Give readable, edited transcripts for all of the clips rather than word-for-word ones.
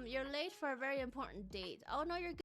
You're late for a very important date. Oh no, you're good.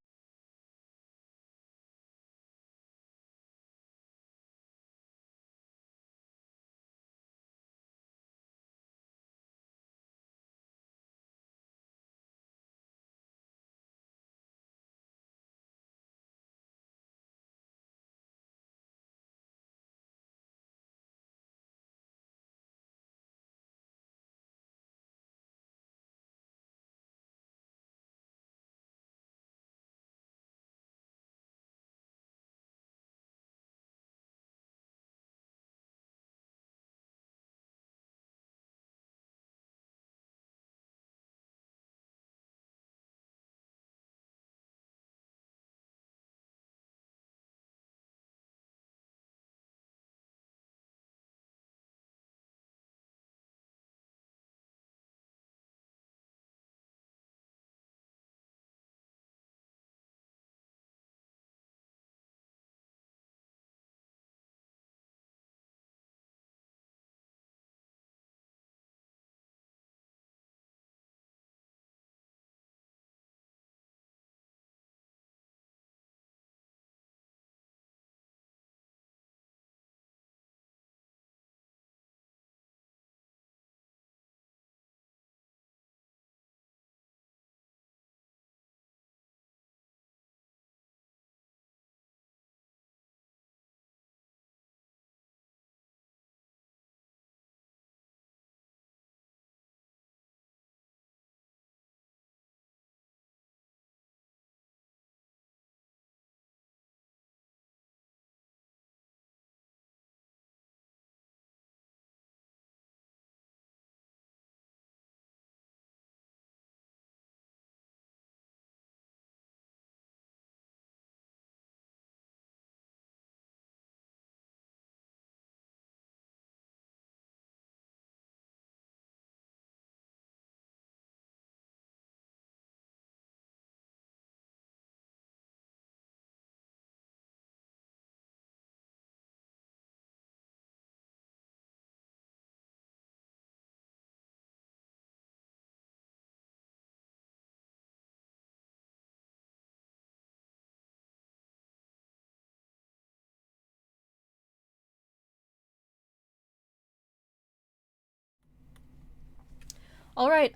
Alright,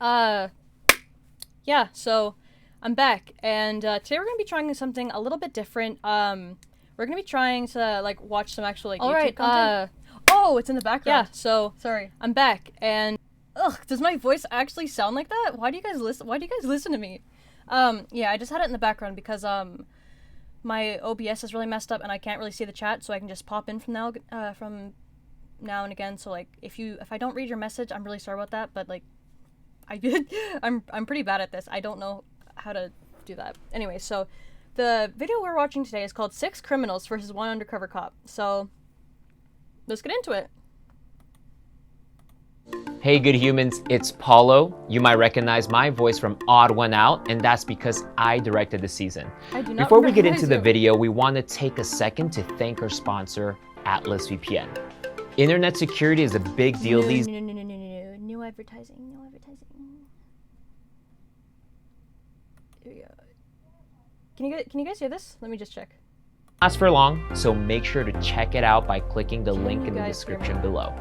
yeah, so I'm back, and today we're gonna be trying something a little bit different. We're gonna be trying to, like, watch some actual, like, YouTube content. Oh, it's in the background. Yeah, so, sorry. I'm back, and, ugh, does my voice actually sound like that? Why do you guys listen to me? Yeah, I just had it in the background because, my OBS is really messed up, and I can't really see the chat, so I can just pop in from now and again, so, like, if I don't read your message, I'm really sorry about that, but, like, I'm pretty bad at this. I don't know how to do that. Anyway, so the video we're watching today is called 6 Criminals versus 1 Undercover Cop. So let's get into it. Hey good humans, it's Paulo. You might recognize my voice from Odd One Out, and that's because I directed the season. Before we get into the video, we want to take a second to thank our sponsor, Atlas VPN. Internet security is a big deal these days. No advertising. Here we go. Can you guys hear this? Let me just check. Last for long, so make sure to check it out by clicking the link in the description below.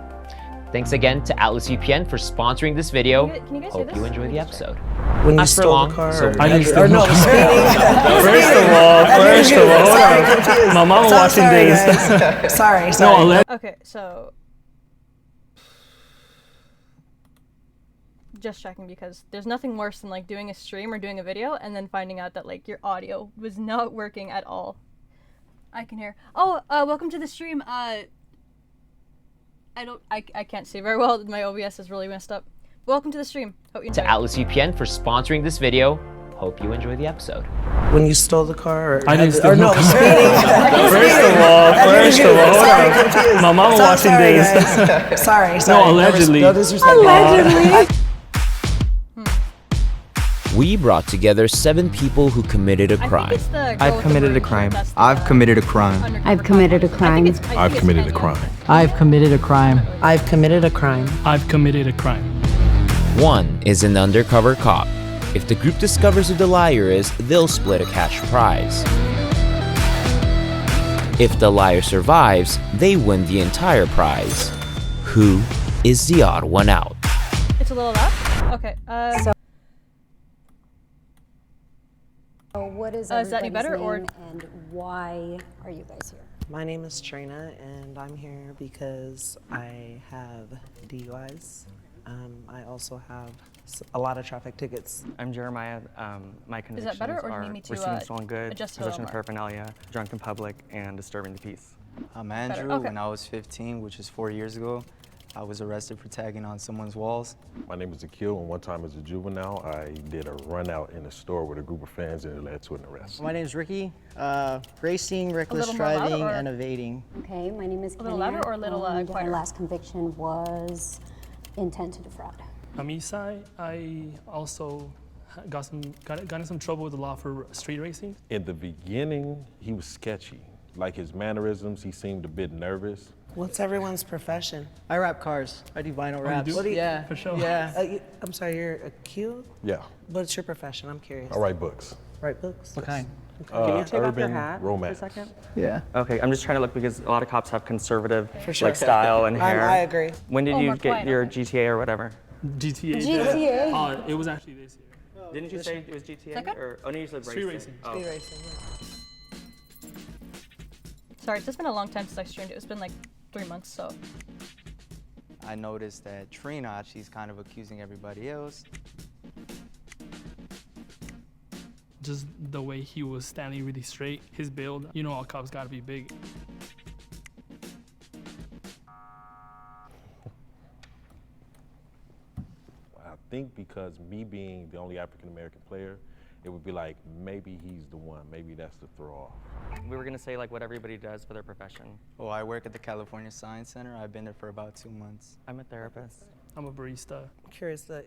Thanks again to Atlas VPN for sponsoring this video. Can you guys Hope you enjoy the episode. When you Last for stole long, the car, so I didn't steal steal no the car. First of all, hold on. My mama watching this. Sorry. No, Okay, so just checking because there's nothing worse than like doing a stream or doing a video and then finding out that like your audio was not working at all. I can hear. Oh, welcome to the stream. I can't see very well. My OBS is really messed up. Welcome to the stream. Hope you enjoy. To Atlas VPN for sponsoring this video. Hope you enjoy the episode. When you stole the car, I didn't steal no, the car. speeding. First of all, hold on. My mama watching this. Sorry. No, allegedly. No disrespect. Allegedly. We brought together 7 people who committed a crime. I've committed a crime. I've committed a crime. I've committed a crime. I've committed a crime. I've committed a crime. I've committed a crime. I've committed a crime. 1 is an undercover cop. If the group discovers who the liar is, they'll split a cash prize. If the liar survives, they win the entire prize. Who is the odd one out? It's a little loud? Okay. So what is is that any everybody's better, or- name and why are you guys here? My name is Trina, and I'm here because I have DUIs. I also have a lot of traffic tickets. I'm Jeremiah. My convictions better, or do you are need me to, receiving stolen goods, adjust it a little possession of more? paraphernalia, drunk in public, and disturbing the peace. I'm Andrew. Okay. When I was 15, which is 4 years ago, I was arrested for tagging on someone's walls. My name is Akil, and one time as a juvenile, I did a run out in a store with a group of fans, and it led to an arrest. My name is Ricky. Racing, reckless little more loud, driving, or- and evading. Okay, my name is A little Kenya, louder or a little, and quieter? my last conviction was intent to defraud. I'm Isai. I also got in some trouble with the law for street racing. In the beginning, he was sketchy. Like his mannerisms, he seemed a bit nervous. What's everyone's profession? I rap cars. I do vinyl raps. do? What do you- Yeah, For sure. Yeah. I'm sorry, you're a Q? Yeah, What's your profession? I'm curious. I write books. Write books? What kind? Can you take off your Urban hat romance. for a second? Yeah. Okay, I'm just trying to look because a lot of cops have conservative sure. like style and hair. I agree. When did Oh, you more get quiet, your okay. GTA or whatever? GTA. GTA? It was actually this year. Didn't you say it was GTA? Second? Or no, you said Street racing. racing. Oh. Street racing, yeah. Sorry, it's just been a long time since I streamed it. It's been like 3 months, so. I noticed that Trina, she's kind of accusing everybody else. Just the way he was standing really straight, his build. You know, all cops gotta be big. I think because me being the only African-American player, it would be like, maybe he's the one, maybe that's the throw off. We were gonna say like what everybody does for their profession. Oh, I work at the California Science Center. I've been there for about 2 months. I'm a therapist. I'm a barista. I'm curious that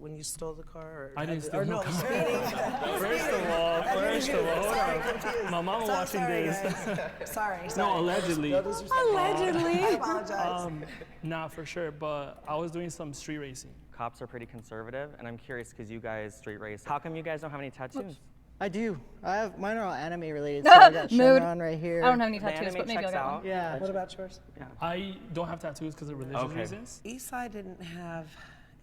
when you stole the car, or I didn't steal or no no, car. speeding. First of all, hold on. My mama watching this. Sorry. No, allegedly. No disrespect. Allegedly. I apologize. Nah, for sure. But I was doing some street racing. Cops are pretty conservative, and I'm curious because you guys street race. How come you guys don't have any tattoos? I do. Mine are all anime related. So I got Mood. Shenron right here. I don't have any The tattoos, anime but maybe I'll checks get out. one. Yeah. What about yours? I don't have tattoos because of religious Okay. reasons. Esai didn't have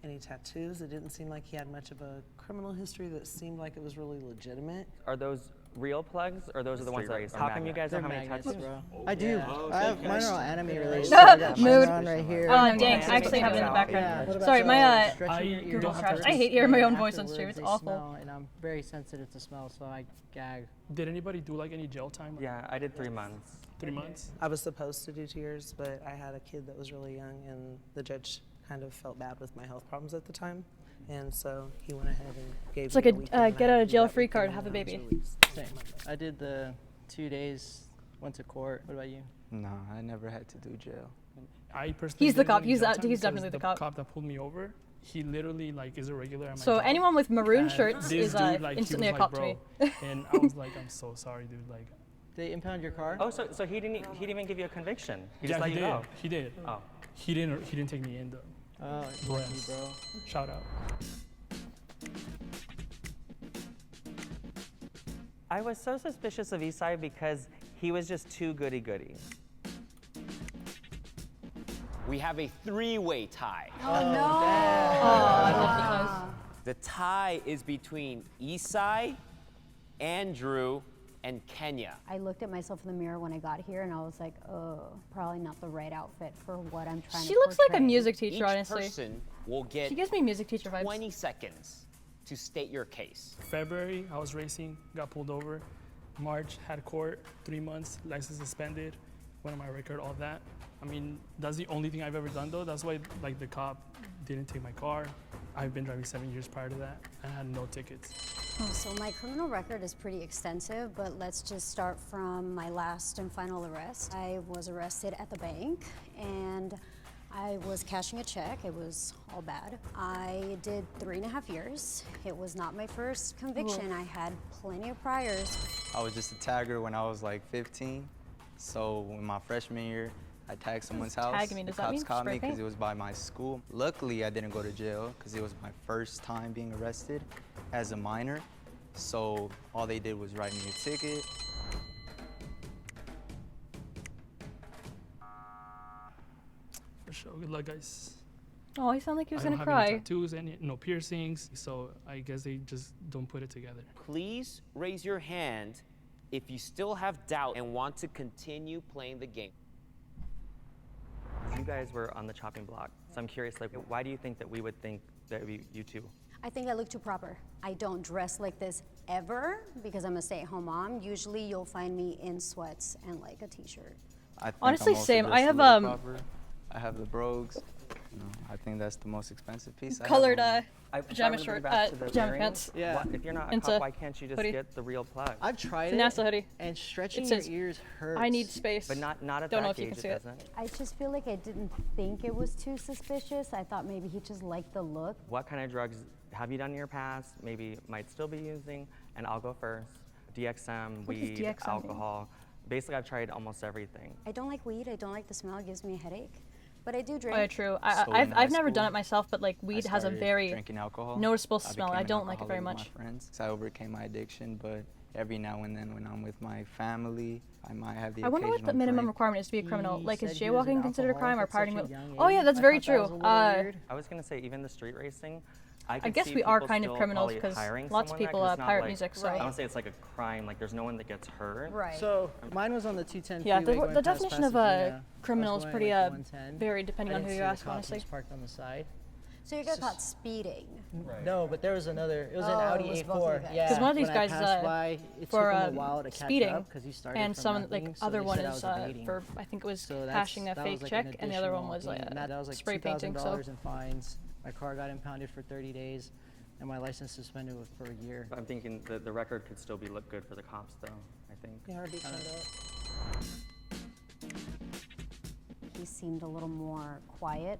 any tattoos. It didn't seem like he had much of a criminal history that seemed like it was really legitimate. Are those real plugs, or those are the ones that are How come you guys They're don't have any magnets, tattoos? bro. I do. Mine are all anime related. So I got Mood. Shenron right here. Oh, dang. I actually have it in the background. Yeah. What about Sorry, my stretching your I ears don't have first, tattoos. I hate hearing my own and voice on stream. afterwards It's they awful. smell, and I'm very sensitive to smell, so I gag. Did anybody do like any jail time? Yeah, I did 3 months. 3 months? I was supposed to do 2 years, but I had a kid that was really young, and the judge kind of felt bad with my health problems at the time. And so he went ahead and gave It's me like a a, weekend, and I get had out to of do jail that free weekend, card, and have a then I was baby. released. Same. I did the 2 days, went to court. What about you? No, I never had to do jail. I personally He's the didn't cop. do He's jail that- time he's because definitely the cop. cop that pulled me over, he literally like is a regular at my So job. anyone with maroon And shirts this is dude, like, he instantly a was cop like, to me. "Bro," and I was like, I'm so sorry, dude. Like, They impound your car? Oh, so he didn't even give you a conviction. He yeah, just let he you did. go. He did. Oh. He didn't take me in though. Oh, Yes. lucky, bro. Shout out. I was so suspicious of Isai because he was just too goody-goody. We have a three-way tie. The tie is between Isai, Andrew, and Kenya. I looked at myself in the mirror when I got here and I was like, oh, probably not the right outfit for what I'm trying to She looks like a portray. music Each teacher, honestly. person will get She gives me music teacher vibes. 20 seconds to state your case. February, I was racing, got pulled over. March, had court, 3 months, license suspended, went on my record, all that. I mean, that's the only thing I've ever done though. That's why like the cop didn't take my car. I've been driving 7 years prior to that and I had no tickets. Oh, so my criminal record is pretty extensive, but let's just start from my last and final arrest. I was arrested at the bank and I was cashing a check. It was all bad. I did 3.5 years. It was not my first conviction. I had plenty of priors. I was just a tagger when I was like 15. So in my freshman year, I tagged someone's house. Tag me, does the that cops mean caught me spray because paint? it was by my school. Luckily, I didn't go to jail because it was my first time being arrested as a minor. So all they did was write me a ticket. For sure. Good luck, guys. Oh, he sounded like he was I don't gonna have any cry. tattoos and no piercings, so I guess they just don't put it together. Please raise your hand if you still have doubt and want to continue playing the game. You guys were on the chopping block, so I'm curious, like, why do you think that we would think that you two? I think I look too proper. I don't dress like this ever because I'm a stay-at-home mom. Usually you'll find me in sweats and like a t-shirt. I think Honestly, I'm also same. I dressed a have, little proper. I have the brogues. You know, I think that's the most expensive piece. Colored If I pajama were to shirt, bring back to the pajama earrings, pants. Yeah. If you're not a Into cop, why can't you just hoodie. get the real plug? I've tried It's a it. NASA hoodie. And stretching It your says, ears hurts. I need space. But not at Don't know that if you age, can see it it. doesn't. I just feel like I didn't think it was too suspicious. I thought maybe he just liked the look. What kind of drugs have you done in your past, maybe might still be using? And I'll go first. DXM, What does weed, DXM mean? alcohol. Basically, I've tried almost everything. I don't like weed. I don't like the smell. It gives me a headache. But I do drink. Oh, yeah, true. So in I've never done high it myself, but like I weed has a started very drinking alcohol. noticeable smell. became I an don't like it very alcoholic with much. my friends. So I overcame my addiction, but every now and then when I'm with my family, I might have the I wonder what the occasional minimum drink. requirement is to be a criminal. He Like, is said he was an jaywalking considered a crime or alcoholic partying at with? such a young Oh yeah, age. that's I very thought that was true. a little weird. I was gonna say, even the street racing, I could guess see we are people kind of still criminals probably because hiring lots of someone people that, 'cause it's not pirate like- music. So I don't say it's like a crime, like there's no one that gets hurt. Right. So mine was on the 210 yeah, freeway going the past definition of Pasadena. a criminal I is was pretty going, like, 110. varied depending I on who didn't you see the ask. cop, he Honestly. was parked on the side. So you got caught speeding. No, but there was another. It was an Oh, Audi it was A4. both of you guys. Yeah. Because one of these when I guys passed by, it for took him a while to catch speeding, up 'cause he started and from some nothing, like so other they one said I is was evading. for I think it was So hashing a that fake was like an check, and the other one was additional thing, and that was like spray painting. So $2,000 in fines. My car got impounded for 30 days, and my license suspended for a year. I'm thinking that the record could still be look good for the cops, though. I think. Yeah, already found out. He seemed a little more quiet.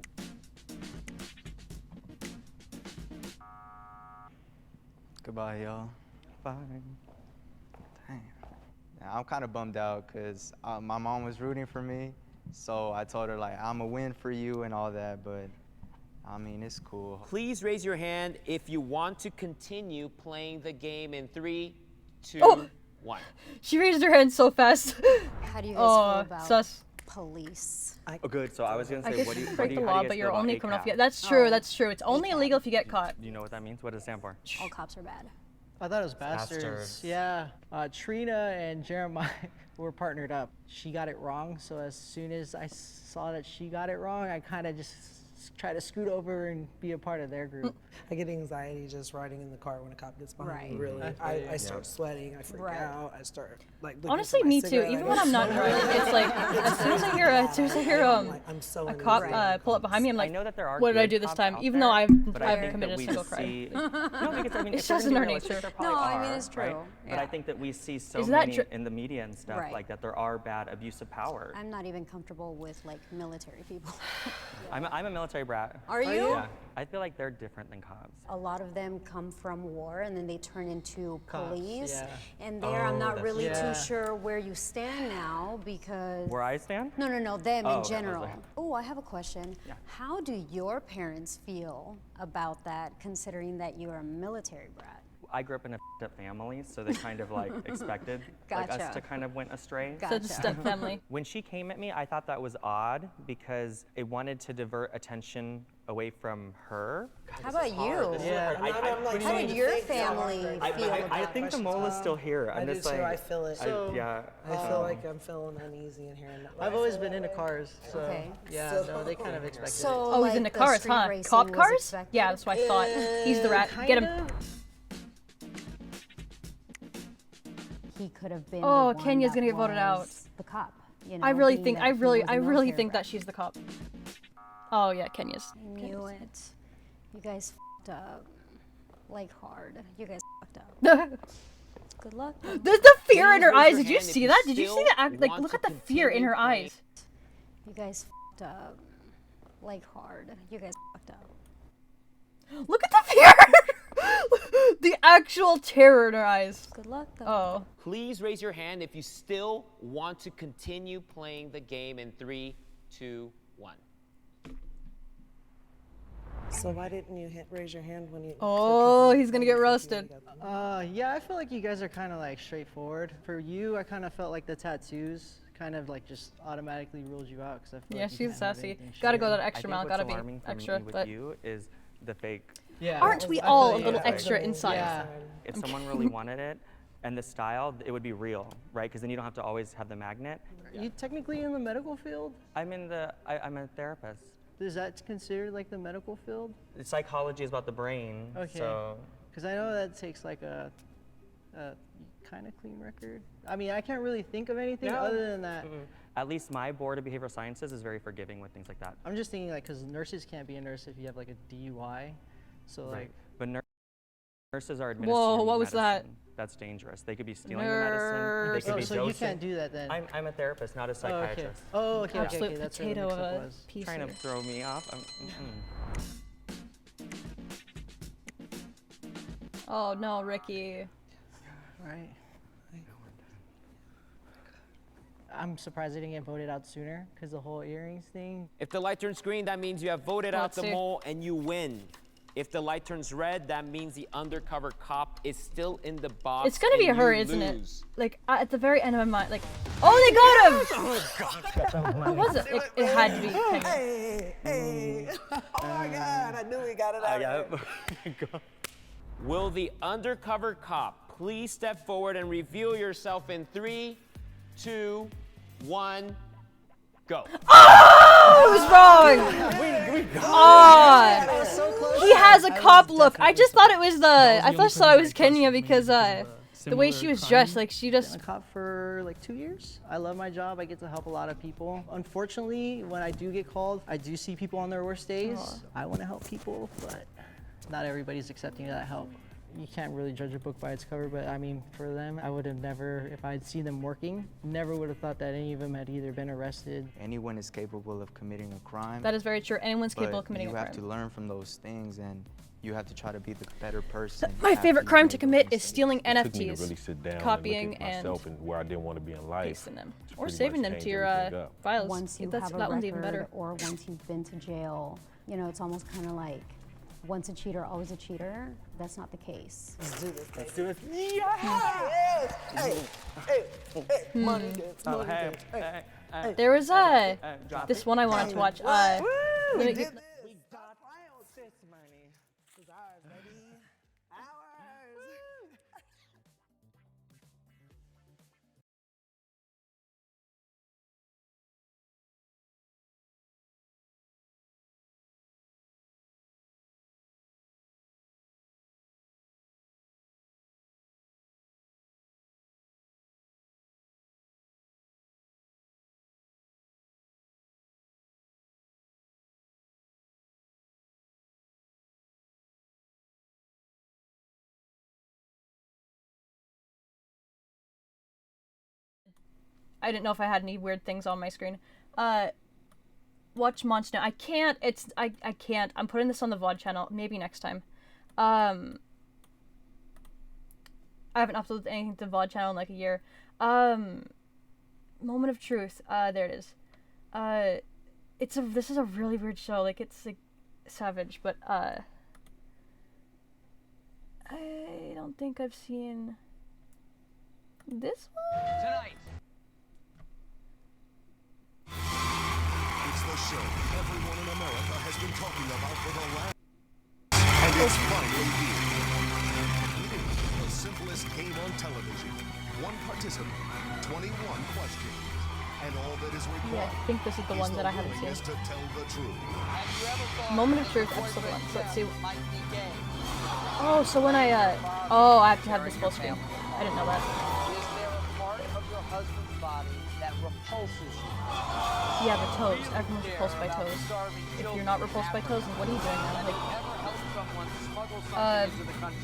Goodbye, y'all. Bye. Dang. Yeah, I'm kind of bummed out because my mom was rooting for me. So I told her, like, I'm a win for you and all that, but I mean, it's cool. Please raise your hand if you want to continue playing the game in 3, 2, Oh! 1. she raised her hand so fast. How do you guys Oh, feel about sus. police? Oh, good. So I was gonna I say, guess what do you, you how break do the you, law, how do you but guys you're feel about only a criminal if you ACAB? get. That's true. Oh. That's true. It's only illegal if you get caught. Do you know what that means? What does it stand for? All cops are bad. I thought it was bastards. Bastards. Yeah. Trina and Jeremiah were partnered up. She got it wrong, so as soon as I saw that she got it wrong, I kind of just try to scoot over and be a part of their group. I get anxiety just riding in the car when a cop gets behind me. Right. Really, I start sweating. I freak Right. out. I start like. looking Honestly, for my me too. cigarette. Even I when go I'm not slow. driving, it's like as soon as I hear I'm so a cop uneasy. pull up behind me, I'm like, I know that there are what did I good do this cops time? out Even there, though but I I've think committed that a we single just crime. see- no, because I mean, It's if we're just gonna in our be realistic, nature. there probably No, I mean, are, it's right? true. But I Yeah. think that we see so Is that many dr- in the media and stuff Right. like that. There are bad abuse of power. I'm not even comfortable with like military people. I'm a military brat. Are you? Yeah. I feel like they're different than cops. A lot of them come from war and then they turn into Cops, police. yeah. And there I'm not that's really true. too Yeah. sure where you stand now because. Where I stand? No, them Oh, in okay, general. I was like- Oh, I have a question. Yeah. How do your parents feel about that, considering that you're a military brat? I grew up in a f***ed up family, so they kind of like expected like us Gotcha. to kind of went astray. So it's a step family. When she came at me, I thought that was odd because it wanted to divert attention away from her. How about you? Yeah. How did your family feel about I think the mole is still here. I I'm do just too. like, I feel it. yeah. I feel like I'm feeling uneasy in here. I've always been into cars, so Okay. yeah, no, they kind of expected So, Oh, like, he's into the cars, street huh? racing Cop was cars? expected? Yeah, that's what I thought. He's the rat. Get him. Kinda. He could have been. Oh, the one Kenya's that gonna get voted out. was The cop. You know, I really being think that I he really was a I really military think that brat. she's the cop. Oh yeah, Kenya's. I knew it. You guys fucked up. Like hard. You guys fucked up. There's Good luck. the fear in her Please raise eyes. your Did you hand if see you that? Did you see still the act? Like, want look to at the fear in her continue eyes. You guys fucked up. Like hard. You guys fucked up. Look at the fear. The actual terror in her eyes. Good luck though. Oh. Please raise your hand if you still want to continue playing the game in 3, 2, 1. So why didn't you raise your hand when you? Oh, he's gonna get roasted. Yeah, I feel like you guys are kind of like straightforward. For you, I kind of felt like the tattoos kind of like just automatically ruled you out because I feel Yeah, like you she's didn't have sassy. anything Gotta go shared. that extra mile. Gotta be extra. With But you is the fake. Yeah. aren't we I all a feel little you. extra inside? Yeah. If someone really wanted it, and the style, it would be real, right? Because then you don't have to always have the magnet. You technically in the medical field? I'm a therapist. Is that considered like the medical field? Psychology is about the brain. Okay. So. Because I know that takes like a kind of clean record. I mean, I can't really think of anything other than that. At least my board of behavioral sciences is very forgiving with things like that. I'm just thinking like, because nurses can't be a nurse if you have like a DUI. So like. But nurses are administering Whoa, what was that? medicine. That's dangerous. They could be stealing the medicine. They could be so dosing. you can't do that then. I'm a therapist, not a psychiatrist. Oh, okay. Absolute Okay. That's where the potato of mix-up a was. piece. Trying to throw me off. Oh no, Ricky. Right. I'm surprised I didn't get voted out sooner because the whole earrings thing. If the light turns green, that means you have voted out the mole and you win. If the light turns red, that means the undercover cop is still in the box. It's gonna be and her, you isn't it? lose. Like at the very end of my mind, like, oh, they got him! Who was it? It had to be Penguin. Hey! Oh my God! I knew he got it out. Will the undercover cop please step forward and reveal yourself in 3, 2, 1, go. Oh, it was wrong. Oh, he has a cop look. I just thought it was I thought it was Kenya because the way she was dressed, like she just. I've been a cop for like 2 years. I love my job. I get to help a lot of people. Unfortunately, when I do get called, I do see people on their worst days. I want to help people, but not everybody's accepting of that help. You can't really judge a book by its cover, but I mean, for them, I would have never, if I had seen them working, never would have thought that any of them had either been arrested. Anyone is capable of committing a crime. That is very true. Anyone's capable of committing a crime. You have to learn from those things, and you have to try to be the better person. My favorite crime to commit is stealing It took me to NFTs, really sit down copying and look at and myself and where I didn't want to be in life, pasting them, to or pretty saving much them to change your everything up. Once files. you That's have a that one's even better. record or once you've been to jail, you know, it's almost kind of like once a cheater, always a cheater. That's not the case. Let's do this. Let's do it. Yes! Hey! Money dance, money dance. Hey! There was this one I wanted to watch. Let me We get- did this. We got this money. It's ours, baby. Ours. I didn't know if I had any weird things on my screen. Watch Monster. I can't. I can't. I'm putting this on the VOD channel. Maybe next time. I haven't uploaded anything to the VOD channel in like a year. Moment of Truth. There it is. This is a really weird show. Like it's like savage, but I don't think I've seen this one. Tonight. It's the show everyone in America has been talking about for the last... And it's finally here. The simplest game on television. One participant, 21 questions. And all that is required. Yeah, I think this is the one that I haven't seen. To tell the truth. Moment of Truth, episode 1. So let's see. Oh, so when I have to have this full screen. I didn't know that. Is there a part of your husband's body that repulses you? Yeah, the toes. Everyone's repulsed by toes. If you're not repulsed by toes, then what are you doing now? Like, Ever help someone smuggle something into the country?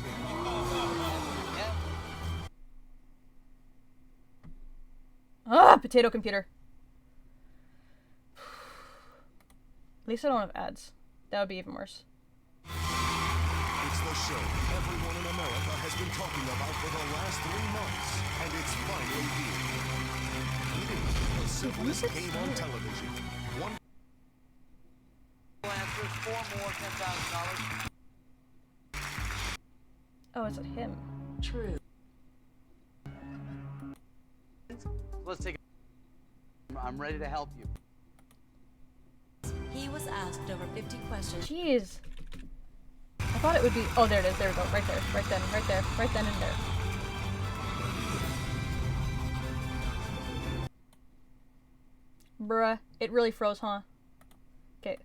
Potato computer. At least I don't have ads. That would be even worse. It's the show everyone in America has been talking about for the last 3 months. And it's finally here. The simplest game on television. One 4 more $10,000. Oh, is it him? True. Let's take I'm ready to help you. He was asked over 50 questions. Jeez. I thought it would be. Oh, there it is. There we go. Right there. Right then. Right there. Right then and there. Bruh. It really froze, huh? Okay.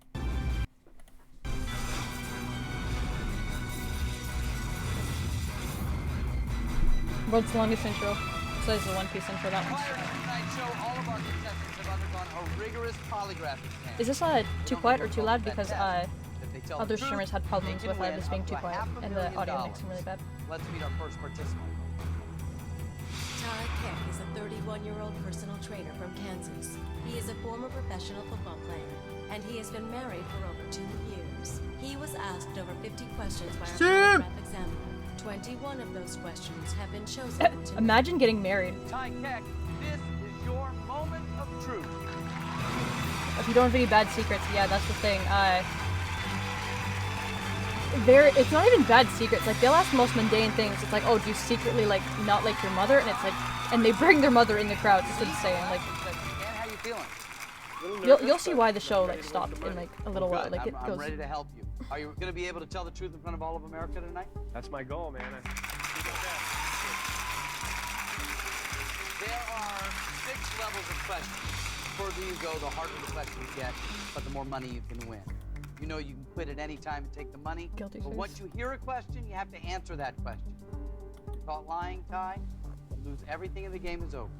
World's longest intro. So this is the One Piece intro, that one. Tonight's show, all of our contestants have undergone a rigorous polygraph exam. Is this too quiet or too loud? Because other streamers had problems with this being too quiet, and the audio mixed them really bad. Let's meet our first participant. Ty Keck is a 31-year-old personal trainer from Kansas. He is a former professional football player, and he has been married for over 2 years. He was asked over 50 questions by our polygraph examiner. 21 of those questions have been chosen. Imagine getting married. Ty Keck, this is your moment of truth. If you don't have any bad secrets, yeah, that's the thing. It's not even bad secrets. Like, they'll ask the most mundane things. It's like, oh, do you secretly, like, not like your mother? And it's like, and they bring their mother in the crowd. It's insane. Like, How you feeling? you'll see why the show, like, stopped in, like, a little while. Like, it I'm goes... ready to help you. Are you going to be able to tell the truth in front of all of America tonight? That's my goal, man. There are 6 levels of questions. The further you go, the harder the question you get, but the more money you can win. You know you can quit at any time and take the money. Guilty but face. once you hear a question, you have to answer that question. If you're caught lying, Ty, you lose everything and the game is over.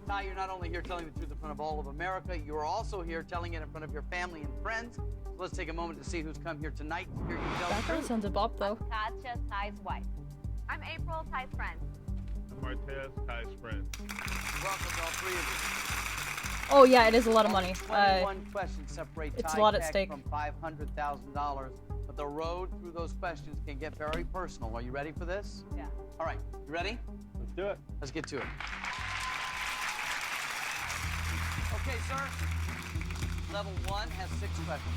Ty, you're not only here telling the truth in front of all of America, you're also here telling it in front of your family and friends. So let's take a moment to see who's come here tonight to hear you tell the Background truth. sounds a bop, though. Katya, Ty's wife. I'm April, Ty's friend. I'm Martez, Ty's friend. Welcome to all 3 of you. Oh, yeah, it is a lot of money. 21 questions separate it's Ty a lot at Keck stake. from $500,000, but the road through those questions can get very personal. Are you ready for this? Yeah. All right, you ready? Let's do it. Let's get to it. Okay, sir. Level 1 has 6 questions.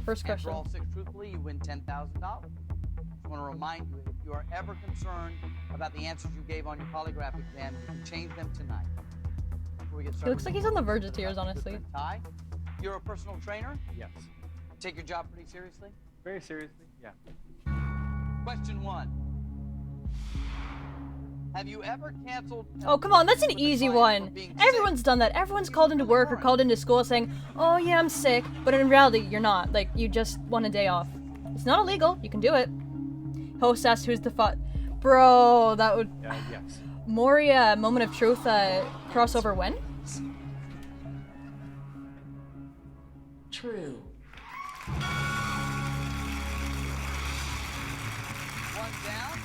First question. Answer all 6 truthfully, you win $10,000. Just want to remind you, if you are ever concerned about the answers you gave on your polygraph exam, you can change them tonight. Before we get He started, looks like he's on the verge of tears, honestly. Ty, you're a personal trainer? Yes. Take your job pretty seriously? Very seriously, yeah. Question 1. Have you ever canceled... Oh, come on, that's an easy one. Everyone's done that. Everyone's called into work or called into school saying, oh yeah, I'm sick, but in reality, you're not. Like, you just want a day off. It's not illegal. You can do it. Host asked who's the Bro, that would... Yes. Moria, Moment of Truth, crossover when? True. 1 down.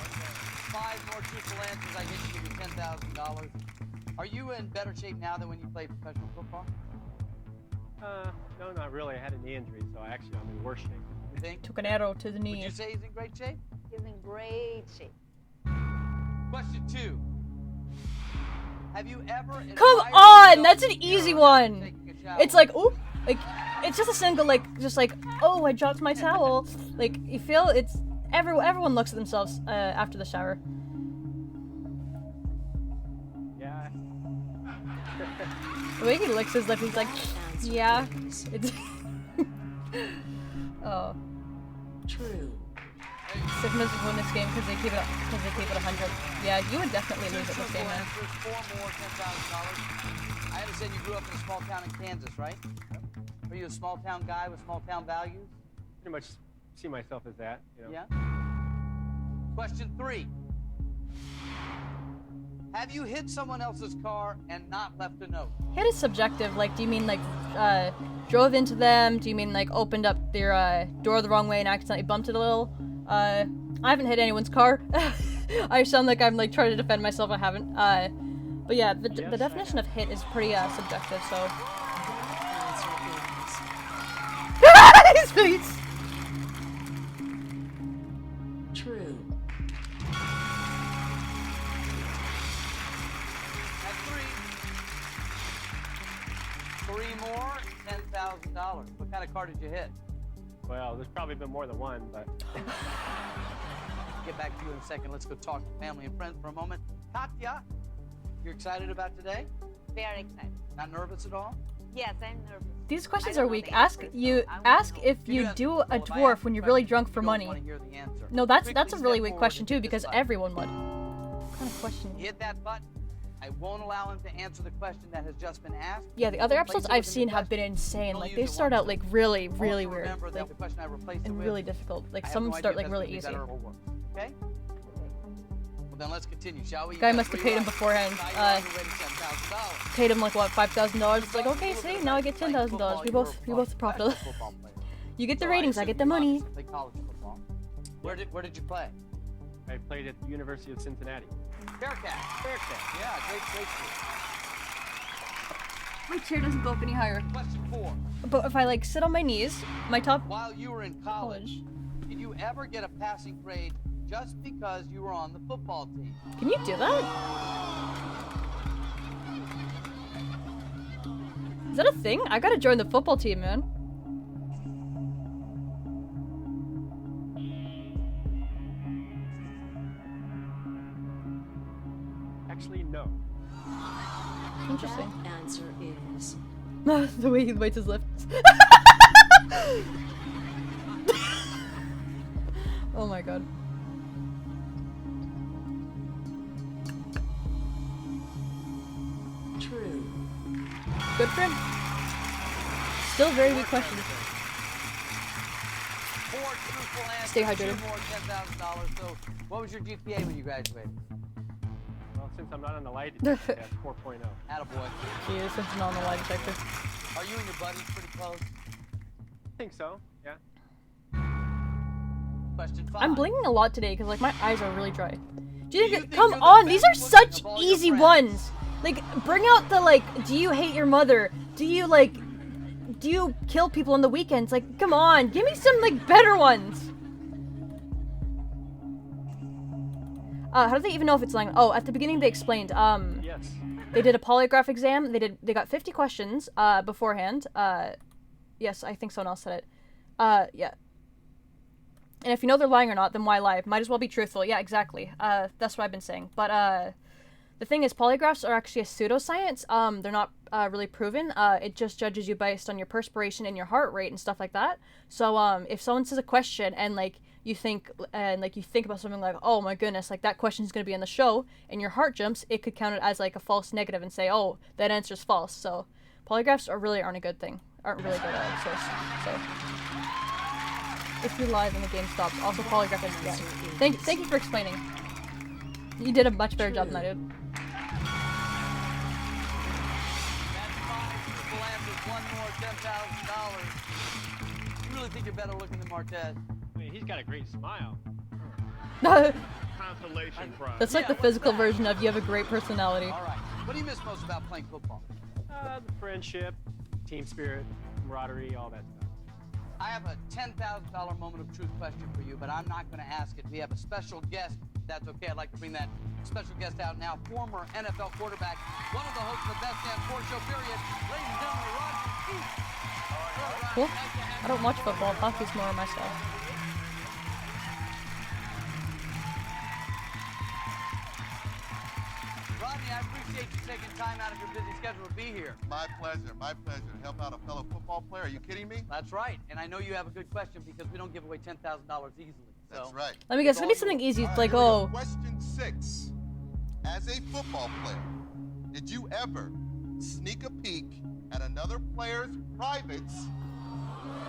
5 more truthful answers. I get you $10,000. Are you in better shape now than when you played professional football? No, not really. I had a knee injury, so I'm in worse shape. You think? Took an arrow to the knee. Would you say he's in great shape? He's in great shape. Question 2. Have you ever... Come on! That's an easy one! It's like, oh, like, it's just a single, like, just like, oh, I dropped my towel. Like, you feel it's... Everyone looks at themselves after the shower. Yeah. The way he licks his lip, he's like, yeah. It's... oh. True. Sigma's win this game because they keep it 100. Yeah, you would definitely lose at this game, man. 4 more $10,000. I understand you grew up in a small town in Kansas, right? Are you a small town guy with small town values? Pretty much see myself as that, you know. Yeah. Question 3. Have you hit someone else's car and not left a note? Hit is subjective. Like, do you mean like drove into them? Do you mean like opened up their door the wrong way and accidentally bumped it a little? I haven't hit anyone's car. I sound like I'm like trying to defend myself. I haven't. But yeah, the definition of hit is pretty subjective. So. His face. True. At 3 more, $10,000. What kind of car did you hit? Well, there's probably been more than one, but. Get back to you in a second. Let's go talk to family and friends for a moment. Katya, you're excited about today? Very excited. Not nervous at all? Yes, I'm nervous. These questions are weak. Ask if you do a dwarf when you're really drunk for money. No, that's a really weak question too, because everyone would. What kind of question? Hit that button. I won't allow him to answer the question that has just been asked. Yeah, the other episodes I've seen have been insane. Like, they start out like really weird, like, and really difficult. Like, some start like really easy. Okay? Well, then let's continue, shall we? Guy must have paid him beforehand. Paid him like what, $5,000? It's like, okay, see, now I get $10,000. We both profited. You get the ratings, I get the money. Play college football. Where did you play? I played at the University of Cincinnati. Bearcat. Yeah, great school. My chair doesn't go up any higher. Question 4. But if I like sit on my knees, my top. While you were in college, did you ever get a passing grade just because you were on the football team? Can you do that? Is that a thing? I gotta join the football team, man. Actually, no. Interesting. That answer is The way he waits his lips. Oh my god. true. Good for him. Still very weak questions. 4 truthful answers. Stay hydrated. 2 more $10,000. So, what was your GPA when you graduated? Well, since I'm not on the lie detector, that's 4.0. Attaboy. He is since not on the lie detector. Are you and your buddies pretty close? I think so, yeah. Question 5. I'm blinking a lot today because like my eyes are really dry. Do you think? Come on, these are such easy ones. Like, bring out the like. Do you hate your mother? Do you like? Do you kill people on the weekends? Like, come on, give me some like better ones. How do they even know if it's language? Oh, at the beginning they explained. Yes. They did a polygraph exam. They got 50 questions beforehand. Yes, I think someone else said it. Yeah. And if you know they're lying or not, then why lie? Might as well be truthful. Yeah, exactly. That's what I've been saying. But the thing is, polygraphs are actually a pseudoscience. They're not really proven. It just judges you based on your perspiration and your heart rate and stuff like that. So if someone says a question and like you think about something like, oh my goodness, like that question is going to be in the show, and your heart jumps, it could count it as like a false negative and say, oh, that answer is false. So polygraphs aren't a good thing. Aren't really good source. So if you lie, then the game stops. Also, polygraph is yeah. Thank you for explaining. You did a much better job than I did. One more $10,000. You really think you're better looking than Martez? I mean, he's got a great smile. Consolation prize. That's like the physical version of you have a great personality. All right. What do you miss most about playing football? The friendship, team spirit, camaraderie, all that stuff. I have a $10,000 moment of truth question for you, but I'm not going to ask it. We have a special guest. That's okay. I'd like to bring that special guest out now. Former NFL quarterback, one of the hosts of the Best Damn Sports Show, period. Ladies and gentlemen, Roger Keith. Cool. I don't watch football. Hockey's more my style. Rodney, I appreciate you taking time out of your busy schedule to be here. My pleasure. My pleasure to help out a fellow football player. Are you kidding me? That's right. And I know you have a good question because we don't give away $10,000 easily. So That's right. Let me guess. Maybe something easy, like oh. Question 6. As a football player, did you ever sneak a peek at another player's privates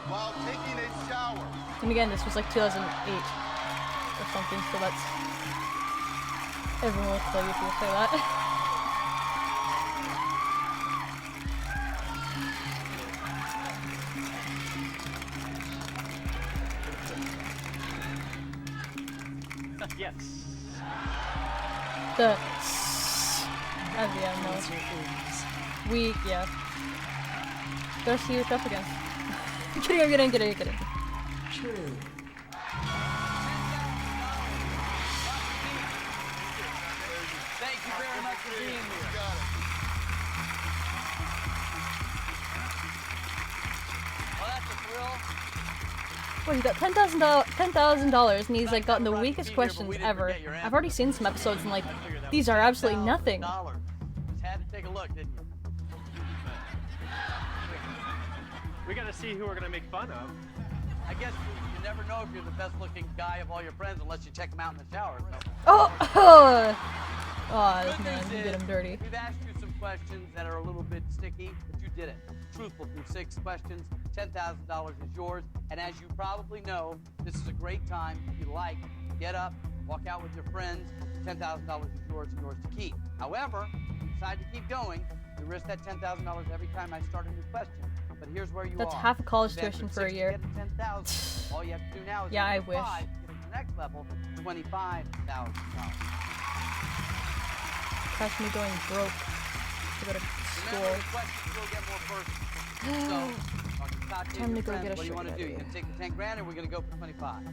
while taking a shower? And again, this was like 2008 or something, so that's everyone will tell you if you say that. Yes. The at the end, no. Weak, yeah. Gotta see what's up against. I'm kidding. True. Thank you very much for being here. Well, that's a thrill. Well, he's got $10,000, and he's like gotten the weakest questions ever. I've already seen some episodes, and like, these are absolutely nothing. Just had to take a look, didn't you? We gotta see who we're gonna make fun of. I guess you never know if you're the best looking guy of all your friends unless you check them out in the shower. So. Oh, oh man, you did him dirty. We've asked you some questions that are a little bit sticky, but you did it. Truthful through 6 questions, $10,000 is yours. And as you probably know, this is a great time. If you like, get up, walk out with your friends. $10,000 is yours and yours to keep. However, if you decide to keep going, you risk that $10,000 every time I start a new question. But here's where you That's are. half a college tuition for a year. All you have to do now is yeah, I wish. To get to the next level, $25,000. Catch me going broke to go to school. Time to go get a What do you want to do? You gonna take the 10 grand, or we're gonna go for 25?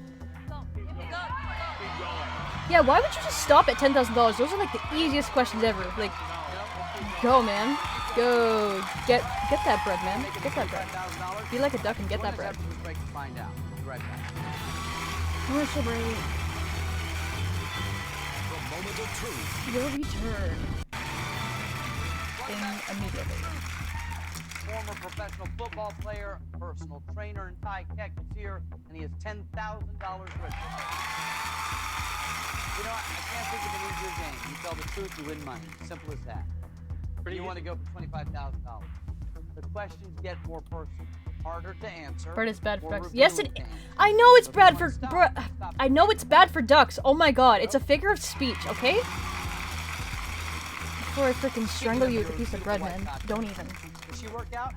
Yeah, why would you just stop at $10,000? Those are like the easiest questions ever. Like, go, man. Go. Get that bread, man. Get that bread. Be like a duck and get that bread. Find out. We'll be right back. Commercial break. The moment of truth will return immediately. Former professional football player, personal trainer, and Ty Keck is here, and he has $10,000 richer. You know, I can't think of an easier game. You tell the truth, you win money. Simple as that. You want to go for $25,000. The questions get more personal, harder to answer. Bread is bad for ducks. Yes, I know it's bad for. I know it's bad for ducks. Oh my god, it's a figure of speech, okay? Before I freaking strangle you with a piece of bread, man. Don't even. Does she work out?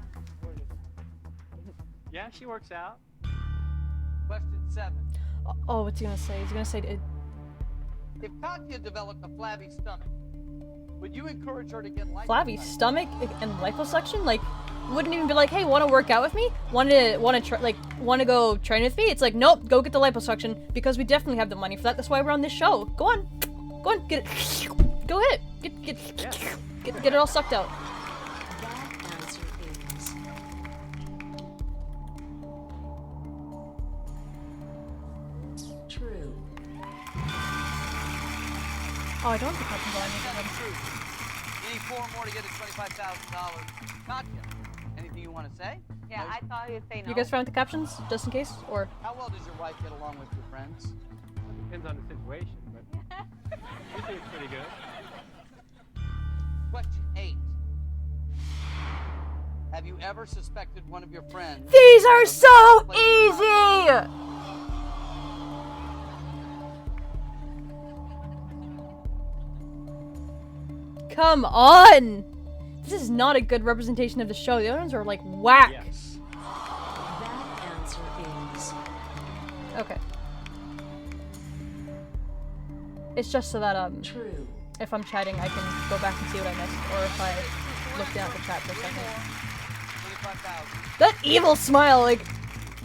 Yeah, she works out. Question 7. Oh, what's he gonna say? He's gonna say. If Katya developed a flabby stomach, would you encourage her to get lipo? Flabby stomach and liposuction? Like, wouldn't even be like, hey, want to work out with me? Want to go train with me? It's like, nope, go get the liposuction because we definitely have the money for that. That's why we're on this show. Go on, get it. Go ahead, get it all sucked out. That answer is true. Oh, I don't have to cut them, but I need them. You need 4 more to get to $25,000. Katya, anything you want to say? Yeah, I thought you'd say no. You guys found the captions, just in case, or? How well does your wife get along with your friends? Depends on the situation, but usually it's pretty good. Question 8. Have you ever suspected one of your friends? These are so easy! Come on! This is not a good representation of the show. The other ones are like whack. Yes. That answer is okay. It's just so that true. If I'm chatting, I can go back and see what I missed, or if I look down at the chat for a second. That evil smile, like.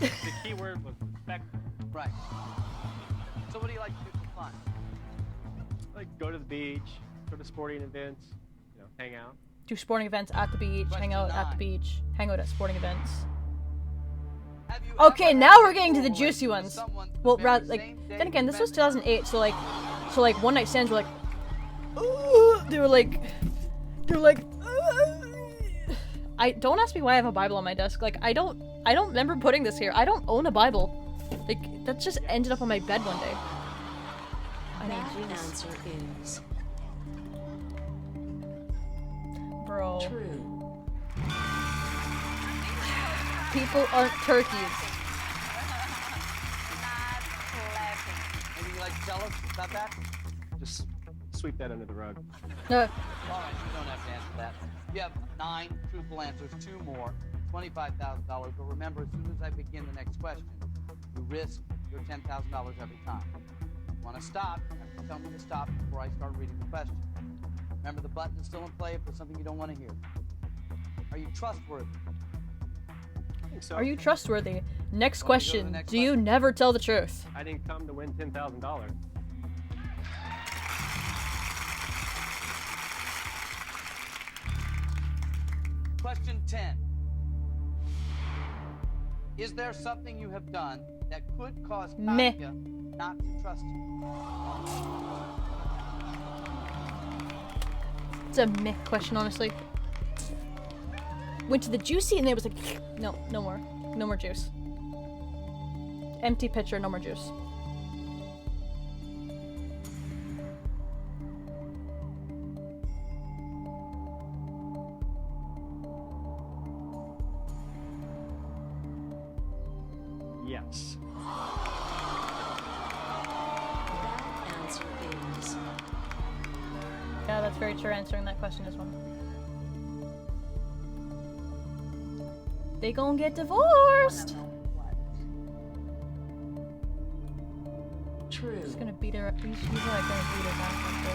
The key word was respect. Right. So what do you like to do for fun? Like go to the beach, go to sporting events, hang out. Do sporting events at the beach, hang out at the beach, hang out at sporting events. Okay, now we're getting to the juicy ones. Well, rather, like, then again, this was 2008, so like one night stands were like, they were like, I don't ask me why I have a Bible on my desk. Like, I don't remember putting this here. I don't own a Bible. Like, that just ended up on my bed one day. That answer is bro. true. People aren't turkeys. Anything you'd like to tell us about that? Just sweep that under the rug. No. All right, you don't have to answer that. You have 9 truthful answers, 2 more, $25,000. But remember, as soon as I begin the next question, you risk your $10,000 every time. If you want to stop, you have to tell me to stop before I start reading the question. Remember, the button is still in play if there's something you don't want to hear. Are you trustworthy? I think so. Are you trustworthy? Next question. Do you never tell the truth? I didn't come to win $10,000. Question 10. Is there something you have done that could cause Meh. Katya not to trust you? It's a meh question, honestly. Went to the juicy and it was like, no, no more. No more juice. Empty pitcher, no more juice. Yes. That answer is Yeah, that's very true. Answering that question is one. They gonna get divorced. true. He's gonna beat her. He's like gonna beat her back after.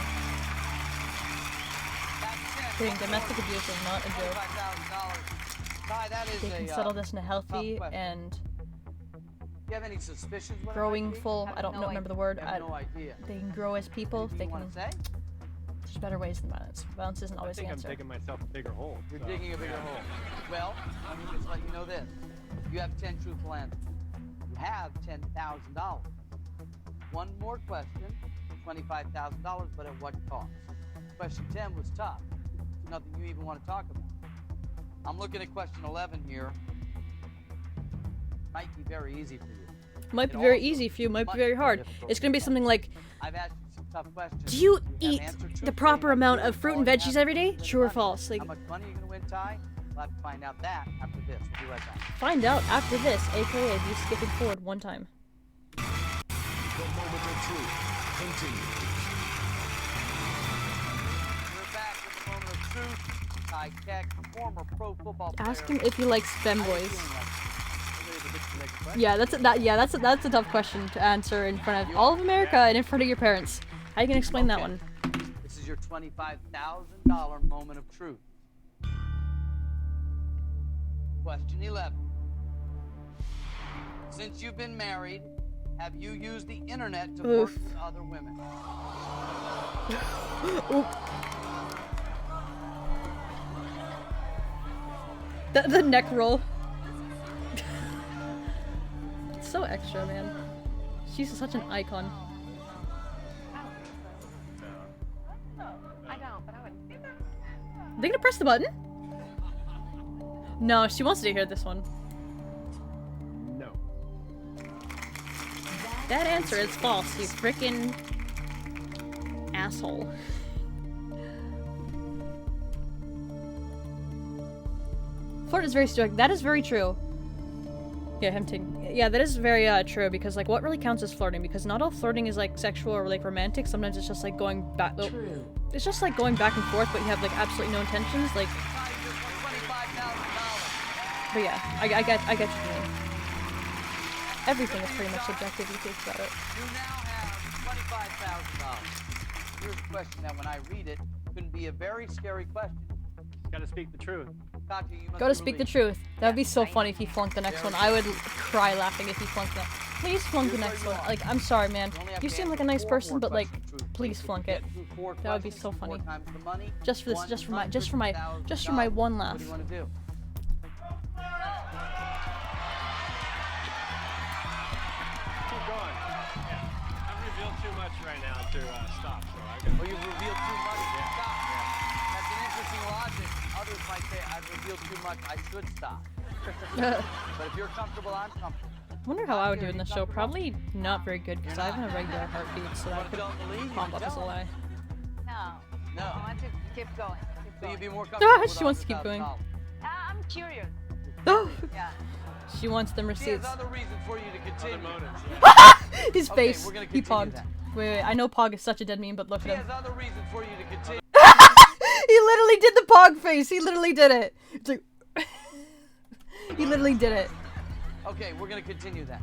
Kidding. Domestic abuse is not a joke. Ty, that is They can settle this in a healthy and Do you have any suspicions? what it growing might be? full. I don't know, remember the word. I have no idea. They can grow as people. Anything They you can. wanna say? There's better ways than violence. Violence isn't I always the think I'm answer. digging myself a bigger hole. You're so, digging a bigger yeah. hole. Well, let me just let you know this. You have 10 truthful answers. You have $10,000. One more question, $25,000, but at what cost? Question 10 was tough. Nothing you even want to talk about. I'm looking at question 11 here. Might be very easy for you. Might be very easy for you. Might be very hard. It's gonna be something like, I've asked you some tough questions. do you have eat answered the truthfully, proper have amount you of fruit and all veggies have every day? the True or money? false? Like, How much money are you going to win, Ty? We'll have to find out that after this. We'll be right back. find out after this, aka be skipping forward one time. The moment of truth continues. We're back with the moment of truth. Ty Keck, former pro football player. Ask him if he likes femboys. Yeah. Yeah, that's a tough question to answer in front of all of America and in front of your parents. How you gonna explain that one? This is your $25,000 moment of truth. Question 11. Since you've been married, have you used the internet to work with other women? The neck roll. It's so extra, man. She's such an icon. I don't, but I would. Are they gonna press the button? No, she wants to hear this one. No. That answer is false, you freaking asshole. Flirt is very strict. That is very true. Yeah, him too. Yeah, that is very true because like what really counts as flirting? Because not all flirting is like sexual or like romantic. Sometimes it's just like going back. True. It's just like going back and forth, but you have like absolutely no intentions. Like. But yeah, I get what you mean. Everything is pretty much subjective. You think about it. You now have $25,000. Here's a question that when I read it, can be a very scary question. Gotta speak the truth. Katya, you must Gotta be speak the relieved. truth. That would be so funny if he flunked the next one. I would cry laughing if he flunked that. Please flunk the next one. Like, I'm sorry, man. You seem like a nice person, but like, please flunk it. That would be so funny. Just for this, just for my one laugh. What do you want to do? Keep going. Yeah. I've revealed too much right now to stop, so I got. Oh, you've revealed too much. Stop. That's an interesting logic. Others might say, I've revealed too much. I should stop. But if you're comfortable, I'm comfortable. I wonder how I would do in this show. Probably not very good because I have a regular heartbeat, so that could pop up as a lie. No. I want to keep going. So you'd be more comfortable. She wants to keep going. I'm curious. Oh! Yeah. She wants them She has receipts. other reasons for you to continue. His Okay, face. we're gonna He continue pogged. that. Wait, I know Pog is such a dead meme, but look She at has him. other reasons for you to continue. He literally did the Pog face. He literally did it. It's like he literally did it. Okay, we're gonna continue that.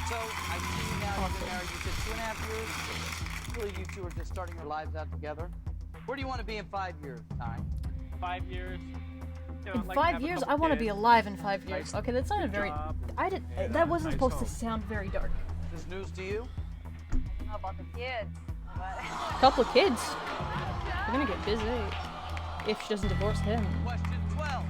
So I see you now. You've been married. You said 2.5 years. Really, you two are just starting your lives out together. Where do you want to be in 5 years, Ty? 5 years. You know, In I'd like to 5 have a years, couple I want to kids. be alive in 5 years. Nice Okay, that's not a very. job, I did. and, That wasn't nice supposed home. to sound very dark. Is this news to you? I don't know about the kids, but Couple kids. They're gonna get busy if she doesn't divorce him. Question 12.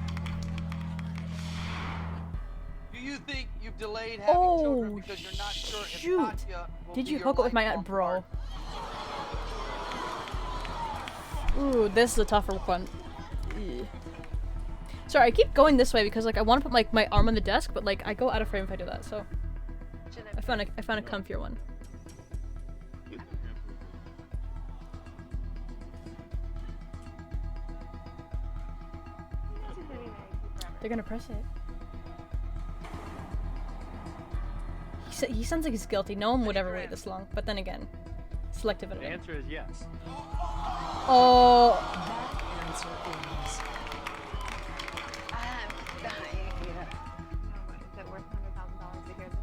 Do you think delayed having children Oh, because you're not sure if shoot. Katya will Did be you your hook up with my lifelong bro? Ooh, this is a tougher one. Ew. Sorry, I keep going this way because like I want to put like my arm on the desk, but like I go out of frame if I do that. So I found a comfier one. They're gonna press it. He sounds like he's guilty. No one would ever wait this long. But then again, selective editing. The answer is yes. Oh. That answer is... Is it worth $100,000 to hear this?